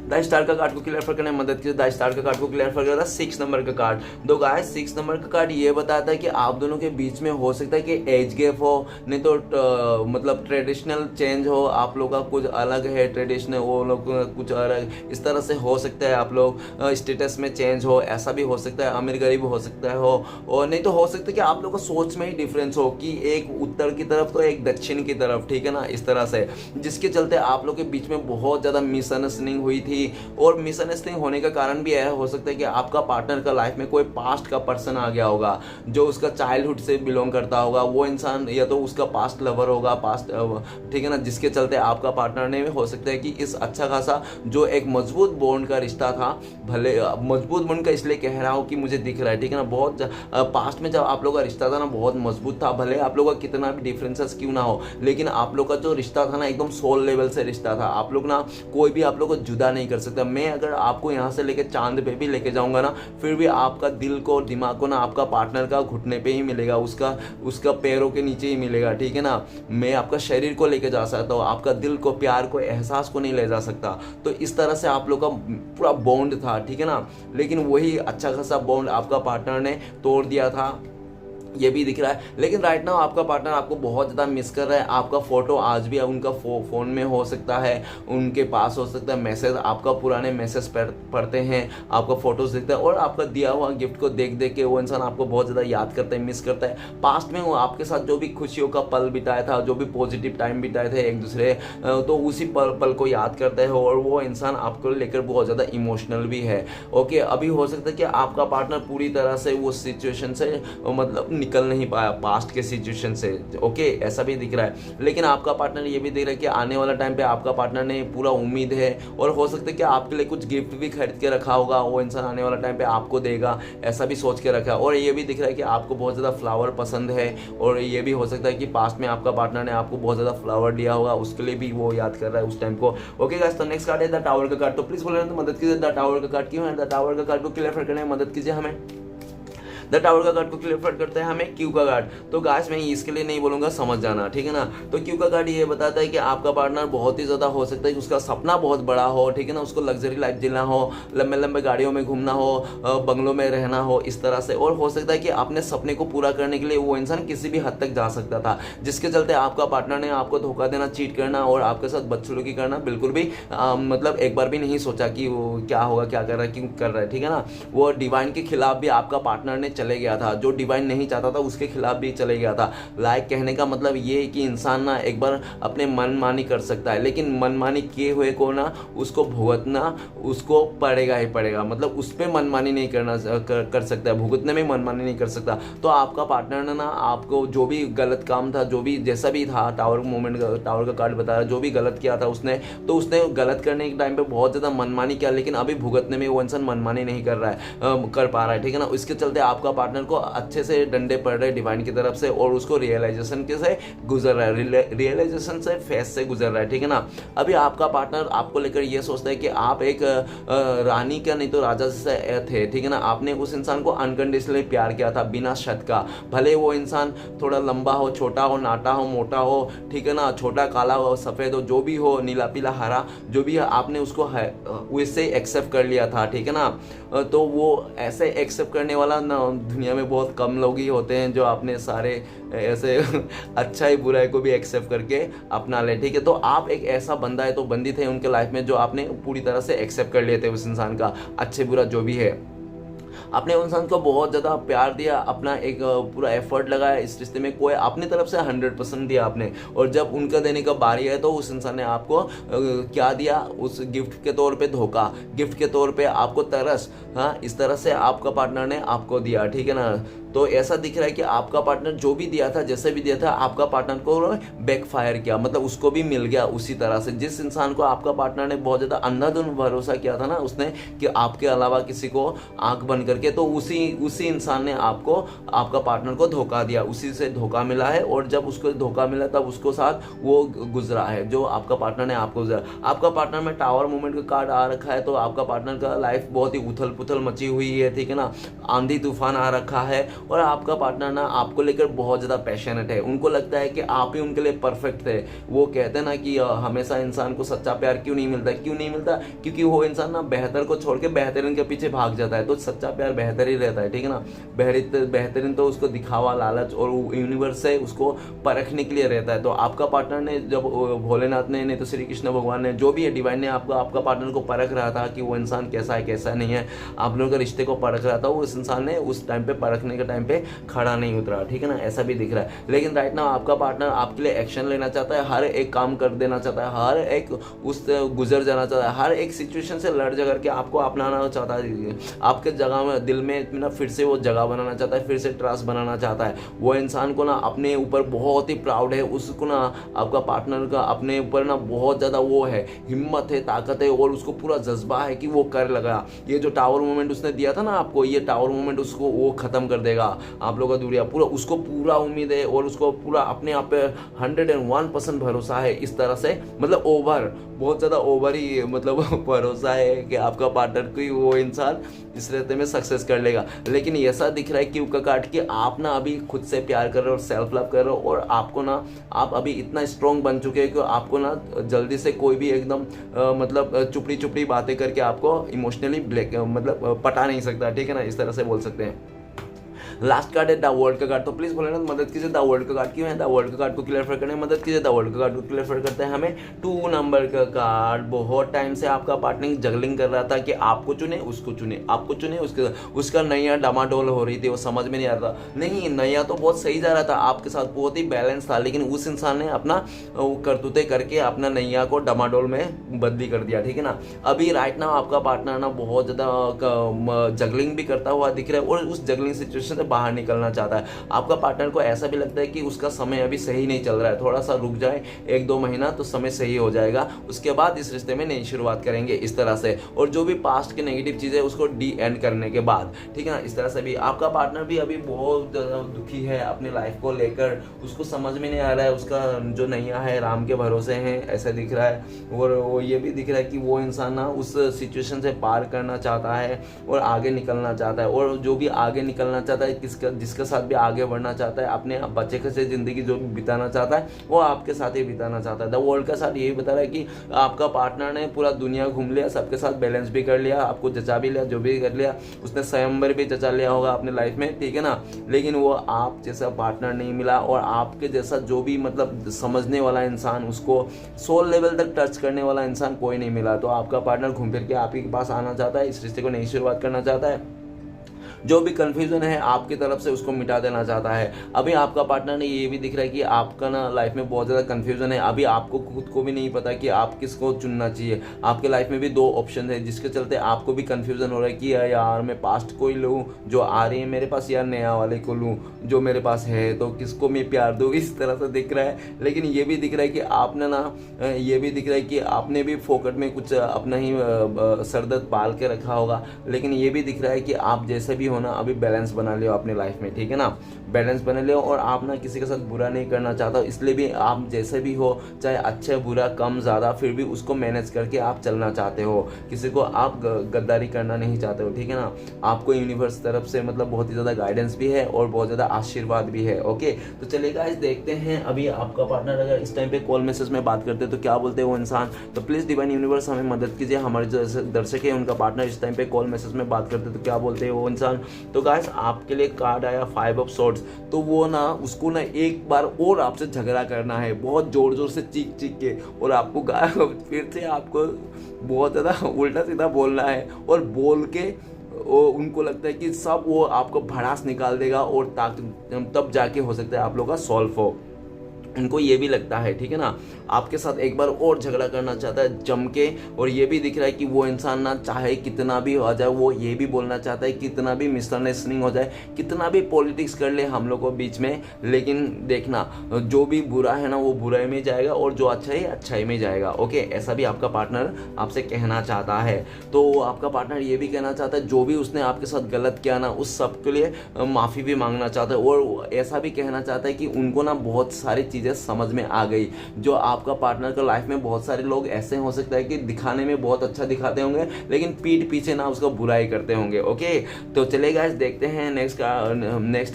द स्टार का कार्ड को क्लियर करने में मदद कीजिए, द स्टार का कार्ड को क्लियर कर रहा है 6 नंबर का कार्ड। दो गाइस 6 नंबर का कार्ड ये बताता है कि आप दोनों के बीच में हो सकता है कि एज गैप हो, नहीं तो मतलब ट्रेडिशनल चेंज हो, आप लोग का कुछ अलग है ट्रेडिशनल, वो लोग कुछ अलग, इस तरह से हो सकता है आप लोग स्टेटस में चेंज हो, ऐसा भी हो सकता है, अमीर गरीब हो सकता है हो, और नहीं तो हो सकता है कि आप लोग का सोच में ही डिफरेंस हो कि एक उत्तर की तरफ तो एक दक्षिण की तरफ, ठीक है ना, इस तरह से, जिसके चलते आप लोग के बीच में बहुत ज़्यादा मिसअंडरस्टैंडिंग हुई थी। और मिसअंडरस्टैंडिंग होने का कारण भी यह हो सकता है कि आपका पार्टनर का लाइफ में कोई पास्ट का पर्सन आ गया होगा जो उसका चाइल्डहुड से बिलोंग करता होगा, वो इंसान या तो उसका पास्ट लवर होगा, पास्ट, ठीक है ना, जिसके चलते आपका पार्टनर ने हो सकता है कि इस अच्छा खासा जो एक मजबूत बॉन्ड का रिश्ता था, भले मजबूत बॉन्ड का इसलिए कह रहा हूँ कि मुझे दिख रहा है, ठीक है ना, बहुत पास्ट में जब आप लोग का रिश्ता था ना बहुत मजबूत था, भले आप लोग का कितना भी डिफरेंसेस क्यों ना हो, लेकिन आप लोग का जो रिश्ता था ना एकदम सोल लेवल से रिश्ता था। आप लोग ना कोई भी आप लोग को जुदा नहीं कर सकता। मैं अगर आपको यहाँ से लेके चांद पे भी लेके जाऊंगा ना फिर भी आपका दिल को और दिमाग को ना आपका पार्टनर का घुटने पे ही मिलेगा, उसका पैरों के नीचे ही मिलेगा, ठीक है ना। मैं आपका शरीर को लेके जा सकता हूँ, आपका दिल को, प्यार को, एहसास को नहीं ले जा सकता। तो इस तरह से आप लोग का पूरा बॉन्ड था, ठीक है ना, लेकिन वही अच्छा खासा बॉन्ड आपका पार्टनर ने तोड़ दिया था, ये भी दिख रहा है। लेकिन राइट नाउ आपका पार्टनर आपको बहुत ज़्यादा मिस कर रहा है। आपका फोटो आज भी उनका फ़ोन में हो सकता है, उनके पास हो सकता है, मैसेज आपका पुराने मैसेज पढ़ते हैं, आपका फोटोज देखता है और आपका दिया हुआ गिफ्ट को देख देख के वो इंसान आपको बहुत ज़्यादा याद करता है, मिस करता है। पास्ट में वो आपके साथ जो भी खुशियों का पल बिताया था, जो भी पॉजिटिव टाइम बिताए थे एक दूसरे, तो उसी पल को याद करता है और वो इंसान आपको लेकर बहुत ज़्यादा इमोशनल भी है। ओके, अभी हो सकता है कि आपका पार्टनर पूरी तरह से वो सिचुएशन से मतलब निकल नहीं पाया, पास्ट के सिचुएशन से। ओके, ऐसा भी दिख रहा है। लेकिन आपका पार्टनर ये भी दिख रहा है कि आने वाला टाइम पे आपका पार्टनर ने पूरा उम्मीद है और हो सकता है कि आपके लिए कुछ गिफ्ट भी खरीद के रखा होगा, वो इंसान आने वाला टाइम पे आपको देगा, ऐसा भी सोच के रखा है। और ये भी दिख रहा है कि आपको बहुत ज़्यादा फ्लावर पसंद है और ये भी हो सकता है कि पास्ट में आपका पार्टनर ने आपको बहुत ज़्यादा फ्लावर दिया होगा, उसके लिए भी वो याद कर रहा है उस टाइम को। ओके गाइस, तो नेक्स्ट कार्ड है द टावर का कार्ड। तो प्लीज बोले तो मदद कीजिए, द टावर का कार्ड क्यों है, द टावर का कार्ड को क्लियर करने में मदद कीजिए हमें। द टावर का कार्ड को क्लियर करते हैं हमें क्यू का कार्ड। तो गाइस मैं इसके लिए नहीं बोलूंगा, समझ जाना, ठीक है ना। तो क्यू का कार्ड ये बताता है कि आपका पार्टनर बहुत ही ज्यादा हो सकता है कि उसका सपना बहुत बड़ा हो, ठीक है ना, उसको लग्जरी लाइफ जीना हो, लंबे लंबे गाड़ियों में घूमना हो, बंगलों में रहना हो, इस तरह से। और हो सकता है कि अपने सपने को पूरा करने के लिए वो इंसान किसी भी हद तक जा सकता था, जिसके चलते आपका पार्टनर ने आपको धोखा देना, चीट करना और आपके साथ बदसलूकी करना बिल्कुल भी मतलब एक बार भी नहीं सोचा कि वो क्या होगा, क्या कर रहा है, क्यों कर रहा है, ठीक है ना। वो डिवाइन के खिलाफ भी आपका पार्टनर ने चले गया था, जो डिवाइन नहीं चाहता था उसके खिलाफ भी चले गया था। लाइक कहने का मतलब ये है कि इंसान ना एक बार अपने मनमानी कर सकता है, लेकिन मनमानी किए हुए को ना उसको भुगतना उसको पड़ेगा ही पड़ेगा। मतलब उस पर मनमानी नहीं कर सकता है, भुगतने में मनमानी नहीं कर सकता। तो आपका पार्टनर ने ना आपको जो भी गलत काम था, जो भी जैसा भी था, टावर का कार्ड बताया, जो भी गलत किया था उसने, तो उसने गलत करने के टाइम पे बहुत ज़्यादा मनमानी किया, लेकिन अभी भुगतने में वो इंसान मनमानी नहीं कर रहा है, कर पा रहा है, ठीक है ना। इसके चलते आपका पार्टनर को अच्छे से डंडे पड़ रहे डिवाइन की तरफ से, और उसको रियलाइजेशन के से गुजर रहा है, रियलाइजेशन से फेस से गुजर रहा है, ठीक है ना। अभी आपका पार्टनर आपको लेकर ये सोचता है कि आप एक रानी का नहीं तो राजा से थे, ठीक है ना। आपने उस इंसान को अनकंडीशनली प्यार किया था बिना शर्त का, भले वो इंसान थोड़ा लंबा हो, छोटा हो, नाटा हो, मोटा हो, ठीक है ना, छोटा, काला हो, सफ़ेद हो, जो भी हो, नीला पीला हरा, जो भी है, आपने उसको वैसे एक्सेप्ट कर लिया था, ठीक है ना। तो वो ऐसे एक्सेप्ट करने वाला ना दुनिया में बहुत कम लोग ही होते हैं, जो आपने सारे ऐसे अच्छाई बुराई को भी एक्सेप्ट करके अपना ले, ठीक है। तो आप एक ऐसा बंदा है तो बंदी थे उनके लाइफ में, जो आपने पूरी तरह से एक्सेप्ट कर लिए थे उस इंसान का अच्छे बुरा जो भी है। आपने उस इंसान को बहुत ज़्यादा प्यार दिया, अपना एक पूरा एफर्ट लगाया इस रिश्ते में, कोई अपनी तरफ से 100% दिया आपने, और जब उनका देने का बारी है तो उस इंसान ने आपको क्या दिया, उस गिफ्ट के तौर पे धोखा, गिफ्ट के तौर पे आपको तरस, हाँ, इस तरह से आपका पार्टनर ने आपको दिया, ठीक है ना। तो ऐसा दिख रहा है कि आपका पार्टनर जो भी दिया था, जैसे भी दिया था, आपका पार्टनर को बैकफायर किया, मतलब उसको भी मिल गया उसी तरह से। जिस इंसान को आपका पार्टनर ने बहुत ज़्यादा अंधाधुंध भरोसा किया था ना उसने, कि आपके अलावा किसी को आंख बंद करके, तो उसी इंसान ने आपको, आपका पार्टनर को धोखा दिया, उसी से धोखा मिला है। और जब उसको धोखा मिला तब उसको साथ वो गुजरा है, जो आपका पार्टनर ने आपको गुजरा। आपका पार्टनर में टावर मूवमेंट का कार्ड आ रखा है, तो आपका पार्टनर का लाइफ बहुत ही उथल पुथल मची हुई है, ठीक है ना, आंधी तूफान आ रखा है। और आपका पार्टनर ना आपको लेकर बहुत ज़्यादा पैशनेट है, उनको लगता है कि आप ही उनके लिए परफेक्ट थे। वो कहते हैं ना कि हमेशा इंसान को सच्चा प्यार क्यों नहीं मिलता, क्योंकि वो इंसान ना बेहतर को छोड़ के बेहतरीन के पीछे भाग जाता है। तो सच्चा प्यार बेहतर ही रहता है, ठीक है ना। बेहतरीन तो उसको दिखावा, लालच और यूनिवर्स से उसको परखने के लिए रहता है। तो आपका पार्टनर ने, जब भोलेनाथ ने, नहीं तो श्री कृष्ण भगवान ने, जो भी है डिवाइन ने आपका पार्टनर को परख रहा था कि वो इंसान कैसा है कैसा नहीं है, आप लोगों के रिश्ते को परख रहा था, उस इंसान ने उस टाइम पे परखने के टाइम पे खड़ा नहीं उतरा, ठीक है ना, ऐसा भी दिख रहा है। लेकिन राइट नाउ आपका पार्टनर आपके लिए एक्शन लेना चाहता है, हर एक काम कर देना चाहता है, हर एक उस गुजर जाना चाहता है, हर एक सिचुएशन से लड़ झगड़ के आपको अपनाना चाहता है, आपके जगह में, दिल में ना फिर से वो जगह बनाना चाहता है, फिर से ट्रस्ट बनाना चाहता है। वो इंसान को ना अपने ऊपर बहुत ही प्राउड है, उसको ना आपका पार्टनर का अपने ऊपर ना बहुत ज़्यादा वो है, हिम्मत है, ताकत है, और उसको पूरा जज्बा है कि वो कर लगा। ये जो टावर मूवमेंट उसने दिया था ना आपको, ये टावर मूवमेंट उसको वो खत्म कर देगा आप लोगों का दूरिया पूरा, उसको पूरा उम्मीद है, और उसको पूरा अपने आप पे 101% भरोसा है। इस तरह से मतलब बहुत ज़्यादा ओवर ही मतलब भरोसा है कि आपका पार्टनर को ही वो इंसान इस रिश्ते में सक्सेस कर लेगा। लेकिन ऐसा दिख रहा है क्यों का कार्ड कि आप ना अभी खुद से प्यार कर रहे हो और सेल्फ लव कर रहे हो, और आपको ना, आप अभी इतना स्ट्रॉन्ग बन चुके हैं कि आपको ना जल्दी से कोई भी एकदम मतलब चुपड़ी बातें करके आपको इमोशनली मतलब पटा नहीं सकता, ठीक है ना, इस तरह से बोल सकते हैं। लास्ट कार्ड है द वर्ल्ड का कार्ड, तो प्लीज बोले ना मदद कीजिए। द वर्ल्ड का कार्ड क्यों है, द वर्ल्ड का कार्ड को क्लियर करने में मदद कीजिए। द वर्ल्ड का कार्ड को क्लियर करते हैं हमें 2 नंबर का कार्ड। बहुत टाइम से आपका पार्टनर जगलिंग कर रहा था कि आपको चुने उसको चुने, आपको चुने उसका नैया डमाडोल हो रही थी, वो समझ में नहीं आ रहा था। नहीं, नैया तो बहुत सही जा रहा था आपके साथ, बहुत ही बैलेंस था, लेकिन उस इंसान ने अपना करतूते करके अपना नैया को डमाडोल में बदली कर दिया, ठीक है ना। अभी राइट नाउ आपका पार्टनर ना बहुत ज़्यादा जगलिंग भी करता हुआ दिख रहा है, और उस जगलिंग सिचुएशन से बाहर निकलना चाहता है। आपका पार्टनर को ऐसा भी लगता है कि उसका समय अभी सही नहीं चल रहा है, थोड़ा सा रुक जाए 1-2 महीना तो समय सही हो जाएगा, उसके बाद इस रिश्ते में नई शुरुआत करेंगे, इस तरह से। और जो भी पास्ट के नेगेटिव चीज़ें उसको डी एंड करने के बाद, ठीक है ना, इस तरह से भी आपका पार्टनर भी अभी बहुत दुखी है अपने लाइफ को लेकर, उसको समझ में नहीं आ रहा है, उसका जो नैया है राम के भरोसे है, ऐसा दिख रहा है। और वो ये भी दिख रहा है कि वो इंसान ना उस सिचुएशन से पार करना चाहता है और आगे निकलना चाहता है, और जो भी आगे निकलना चाहता है, जिसके साथ भी आगे बढ़ना चाहता है, अपने बच्चे के से जिंदगी जो भी बिताना चाहता है, वो आपके साथ ही बिताना चाहता है। द वर्ल्ड का साथ यही बता रहा है कि आपका पार्टनर ने पूरा दुनिया घूम लिया, सबके साथ बैलेंस भी कर लिया, आपको जचा भी लिया, जो भी कर लिया, उसने स्वयंवर भी जचा लिया होगा अपने लाइफ में, ठीक है ना। लेकिन वो आप जैसा पार्टनर नहीं मिला, और आपके जैसा जो भी मतलब समझने वाला इंसान, उसको सोल लेवल तक टच करने वाला इंसान कोई नहीं मिला। तो आपका पार्टनर घूम फिर के आप ही के पास आना चाहता है, इस रिश्ते को नई शुरुआत करना चाहता है। जो भी कंफ्यूजन है आपकी तरफ से उसको मिटा देना चाहता है। अभी आपका पार्टनर ने ये भी दिख रहा है कि आपका ना लाइफ में बहुत ज़्यादा कंफ्यूजन है, अभी आपको खुद को भी नहीं पता कि आप किसको चुनना चाहिए। आपके लाइफ में भी दो ऑप्शन है जिसके चलते आपको भी कंफ्यूजन हो रहा है कि यार मैं पास्ट को ही लूँ जो आ रही है मेरे पास, या नया वाले को लूँ जो मेरे पास है, तो किसको मैं प्यार दूँ, इस तरह से दिख रहा है। लेकिन ये भी दिख रहा है कि आपने ना ये भी दिख रहा है कि आपने भी फोकट में कुछ अपना ही सरदर्द पाल के रखा होगा। लेकिन ये भी दिख रहा है कि आप जैसे भी हो ना अभी बैलेंस बना लियो अपनी लाइफ में, ठीक है ना, बैलेंस बना लियो। और आप ना किसी के साथ बुरा नहीं करना चाहता, इसलिए भी आप जैसे भी हो, चाहे अच्छे बुरा कम ज़्यादा, फिर भी उसको मैनेज करके आप चलना चाहते हो। किसी को आप गद्दारी करना नहीं चाहते हो, ठीक है ना। आपको यूनिवर्स तरफ से मतलब बहुत ही ज़्यादा गाइडेंस भी है और बहुत ज़्यादा आशीर्वाद भी है। ओके, तो चलिए गाइस देखते हैं अभी आपका पार्टनर अगर इस टाइम पे कॉल मैसेज में बात करते हैं तो क्या बोलते हैं वो इंसान। तो प्लीज़ डिवाइन यूनिवर्स हमें मदद कीजिए, हमारे जो दर्शक है उनका पार्टनर इस टाइम पे कॉल मैसेज में बात करते हैं तो क्या बोलते हैं वो इंसान। तो गाइस आपके लिए कार्ड आया 5 ऑफ सॉर्ड्स। तो वो ना उसको ना एक बार और आपसे झगड़ा करना है, बहुत जोर जोर से चीख चीख के, और आपको फिर से आपको बहुत ज़्यादा उल्टा सीधा बोलना है, और बोल के उनको लगता है कि सब वो आपको भड़ास निकाल देगा और तब जाके हो सकता है आप लोग का सॉल्व हो। उनको ये भी लगता है, ठीक है ना, आपके साथ एक बार और झगड़ा करना चाहता है जम के। और ये भी दिख रहा है कि वो इंसान ना चाहे कितना भी हो जाए, वो ये भी बोलना चाहता है कितना भी मिसअंडरस्टैंडिंग हो जाए, कितना भी पॉलिटिक्स कर ले हम लोगों के बीच में, लेकिन देखना जो भी बुरा है ना वो बुराई में जाएगा और जो अच्छा है अच्छाई में जाएगा। ओके, ऐसा भी आपका पार्टनर आपसे कहना चाहता है। तो आपका पार्टनर ये भी कहना चाहता है जो भी उसने आपके साथ गलत किया ना उस सब के लिए माफ़ी भी मांगना चाहता है, और ऐसा भी कहना चाहता है कि उनको ना बहुत सारी चीज़ें समझ में आ गई। जो आपका पार्टनर का लाइफ में बहुत सारे लोग ऐसे हो सकता है कि दिखाने में बहुत अच्छा दिखाते होंगे लेकिन पीठ पीछे ना उसका बुराई करते होंगे। ओके, तो चलिए गाइस देखते हैं नेक्स्ट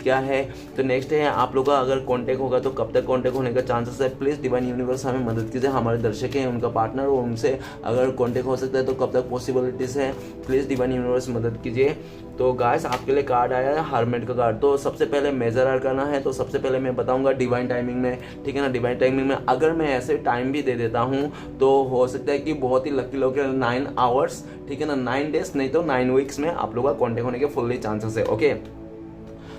क्या है। तो नेक्स्ट है आप लोग का अगर कांटेक्ट होगा तो कब तक कांटेक्ट होने का चांसेस है। प्लीज़ डिवाइन यूनिवर्स हमें मदद कीजिए, हमारे दर्शक हैं उनका पार्टनर और उनसे अगर कांटेक्ट हो सकता है तो कब तक पॉसिबिलिटीज़ है। प्लीज़ डिवाइन यूनिवर्स मदद कीजिए। तो गाइस आपके लिए कार्ड आया है हर्मिट का कार्ड। तो सबसे पहले मेजर आर करना है, तो सबसे पहले मैं बताऊंगा डिवाइन टाइमिंग में, ठीक है ना। डिवाइन टाइमिंग में अगर मैं ऐसे टाइम भी दे देता हूं तो हो सकता है कि बहुत ही लकी लोग 9 आवर्स, ठीक है ना, 9 डेज नहीं तो 9 वीक्स में आप लोगों का कॉन्टेक्ट होने के फुल्ली चांसेस है। ओके,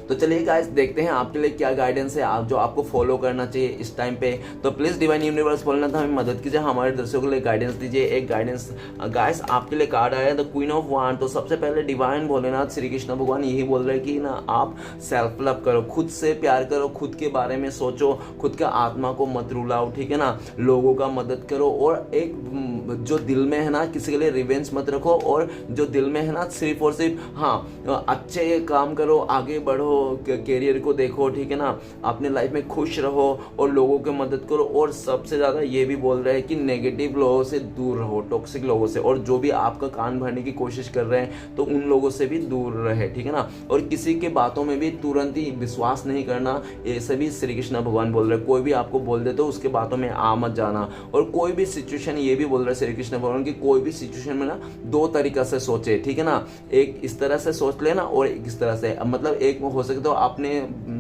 तो चलिए गाइस देखते हैं आपके लिए क्या गाइडेंस है आप जो आपको फॉलो करना चाहिए इस टाइम पे। तो प्लीज़ डिवाइन यूनिवर्स बोलना था हमें मदद कीजिए, हमारे दर्शकों के लिए गाइडेंस दीजिए। एक गाइडेंस गाइस आपके लिए कार्ड आया है द क्वीन ऑफ वांड। तो सबसे पहले डिवाइन भोलेनाथ श्री कृष्ण भगवान यही बोल रहे हैं कि ना आप सेल्फ लव करो, खुद से प्यार करो, खुद के बारे में सोचो, खुद का आत्मा को मत रुलाओ, ठीक है ना, लोगों का मदद करो, और एक जो दिल में है ना किसी के लिए रिवेंज मत रखो, और जो दिल में है ना सिर्फ और सिर्फ हाँ अच्छे काम करो, आगे बढ़ो, कैरियर को देखो, ठीक है ना, अपने लाइफ में खुश रहो और लोगों की मदद करो। और सबसे ज़्यादा ये भी बोल रहे हैं कि नेगेटिव लोगों से दूर रहो, टॉक्सिक लोगों से, और जो भी आपका कान भरने की कोशिश कर रहे हैं तो उन लोगों से भी दूर रहे, ठीक है ना। और किसी के बातों में भी तुरंत ही विश्वास नहीं करना, ये सभी श्री कृष्ण भगवान बोल रहे हैं। कोई भी आपको बोल दे तो उसके बातों में आ मत जाना। और कोई भी सिचुएशन, ये भी बोल रहे हैं श्री कृष्ण भगवान की, कोई भी सिचुएशन में ना 2 तरीका से सोचे, ठीक है ना, एक इस तरह से सोच लेना और एक इस तरह से, मतलब एक हो सके तो अपने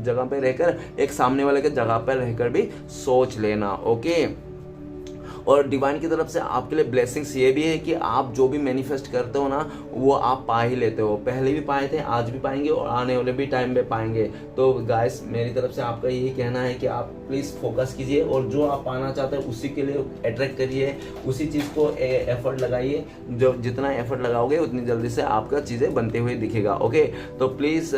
जगह पे रहकर एक सामने वाले के जगह पर रहकर भी सोच लेना। ओके, और डिवाइन की तरफ से आपके लिए ब्लेसिंग्स ये भी है कि आप जो भी मैनिफेस्ट करते हो ना वो आप पा ही लेते हो, पहले भी पाए थे, आज भी पाएंगे और आने वाले भी टाइम पे पाएंगे। तो गाइस मेरी तरफ से आपका यही कहना है कि आप प्लीज़ फोकस कीजिए और जो आप पाना चाहते हैं उसी के लिए अट्रैक्ट करिए, उसी चीज़ को एफर्ट लगाइए। जो जितना एफर्ट लगाओगे उतनी जल्दी से आपका चीज़ें बनते हुए दिखेगा। ओके, तो प्लीज़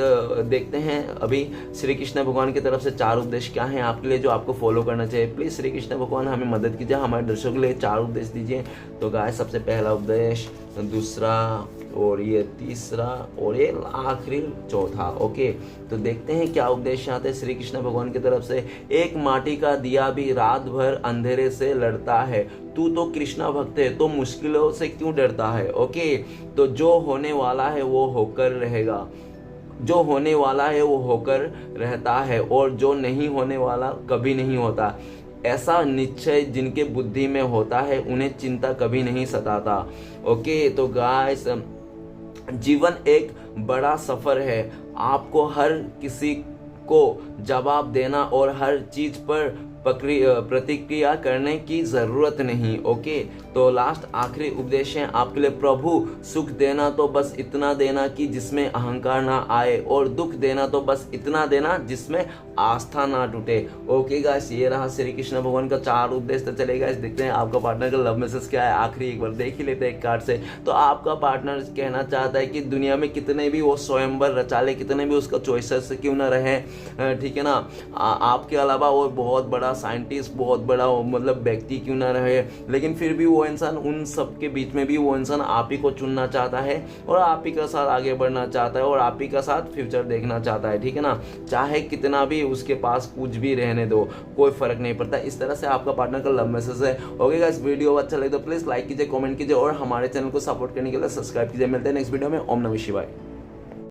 देखते हैं अभी श्री कृष्ण भगवान की तरफ से 4 उपदेश क्या हैं आपके लिए जो आपको फॉलो करना चाहिए। प्लीज़ श्री कृष्ण भगवान हमें मदद कीजिए, हमारे दर्शकों के लिए 4 उपदेश दीजिए। तो गाइस सबसे पहला उपदेश, दूसरा, और ये तीसरा, और ये आखिरी चौथा। ओके, तो देखते हैं क्या उपदेश आते हैं श्री कृष्ण भगवान की तरफ से। एक माटी का दिया भी रात भर अंधेरे से लड़ता है, तू तो कृष्णा भक्त है तो मुश्किलों से क्यों डरता है। ओके, तो जो होने वाला है वो होकर रहेगा, जो होने वाला है वो होकर रहता है, और जो नहीं होने वाला कभी नहीं होता। ऐसा निश्चय जिनके बुद्धि में होता है उन्हें चिंता कभी नहीं सताता। ओके, तो गाइस जीवन एक बड़ा सफर है, आपको हर किसी को जवाब देना और हर चीज पर प्रतिक्रिया करने की जरूरत नहीं। ओके, तो लास्ट आखिरी उपदेश है आपके लिए, प्रभु सुख देना तो बस इतना देना कि जिसमें अहंकार ना आए, और दुख देना तो बस इतना देना जिसमें आस्था ना टूटे। ओके गाइस, ये रहा श्री कृष्ण भगवान का 4 उपदेश। तो चलेगा गाइस, देखते हैं आपका पार्टनर का लव मैसेज क्या है। आखिरी एक बार देख ही लेते हैं एक कार्ड से। तो आपका पार्टनर कहना चाहता है कि दुनिया में कितने भी वो स्वयंवर रचा ले, कितने भी उसका चॉइसेस क्यों ना रहे, ठीक है ना, आपके अलावा वो बहुत बड़ा साइंटिस्ट, बहुत बड़ा मतलब व्यक्ति क्यों ना रहे, लेकिन फिर भी वो इंसान, उन सब के बीच में भी वो इंसान आप ही को चुनना चाहता है और आप ही के साथ आगे बढ़ना चाहता है और आप ही का साथ फ्यूचर देखना चाहता है, ठीक है ना। चाहे कितना भी उसके पास कुछ भी रहने दो, कोई फर्क नहीं पड़ता। इस तरह से आपका पार्टनर का लव मैसेज है। ओके गाइस, वीडियो अच्छा लगे तो प्लीज लाइक कीजिए, कमेंट कीजिए और हमारे चैनल को सपोर्ट करने के लिए सब्सक्राइब कीजिए। मिलते हैं नेक्स्ट वीडियो में। ओम नमः शिवाय।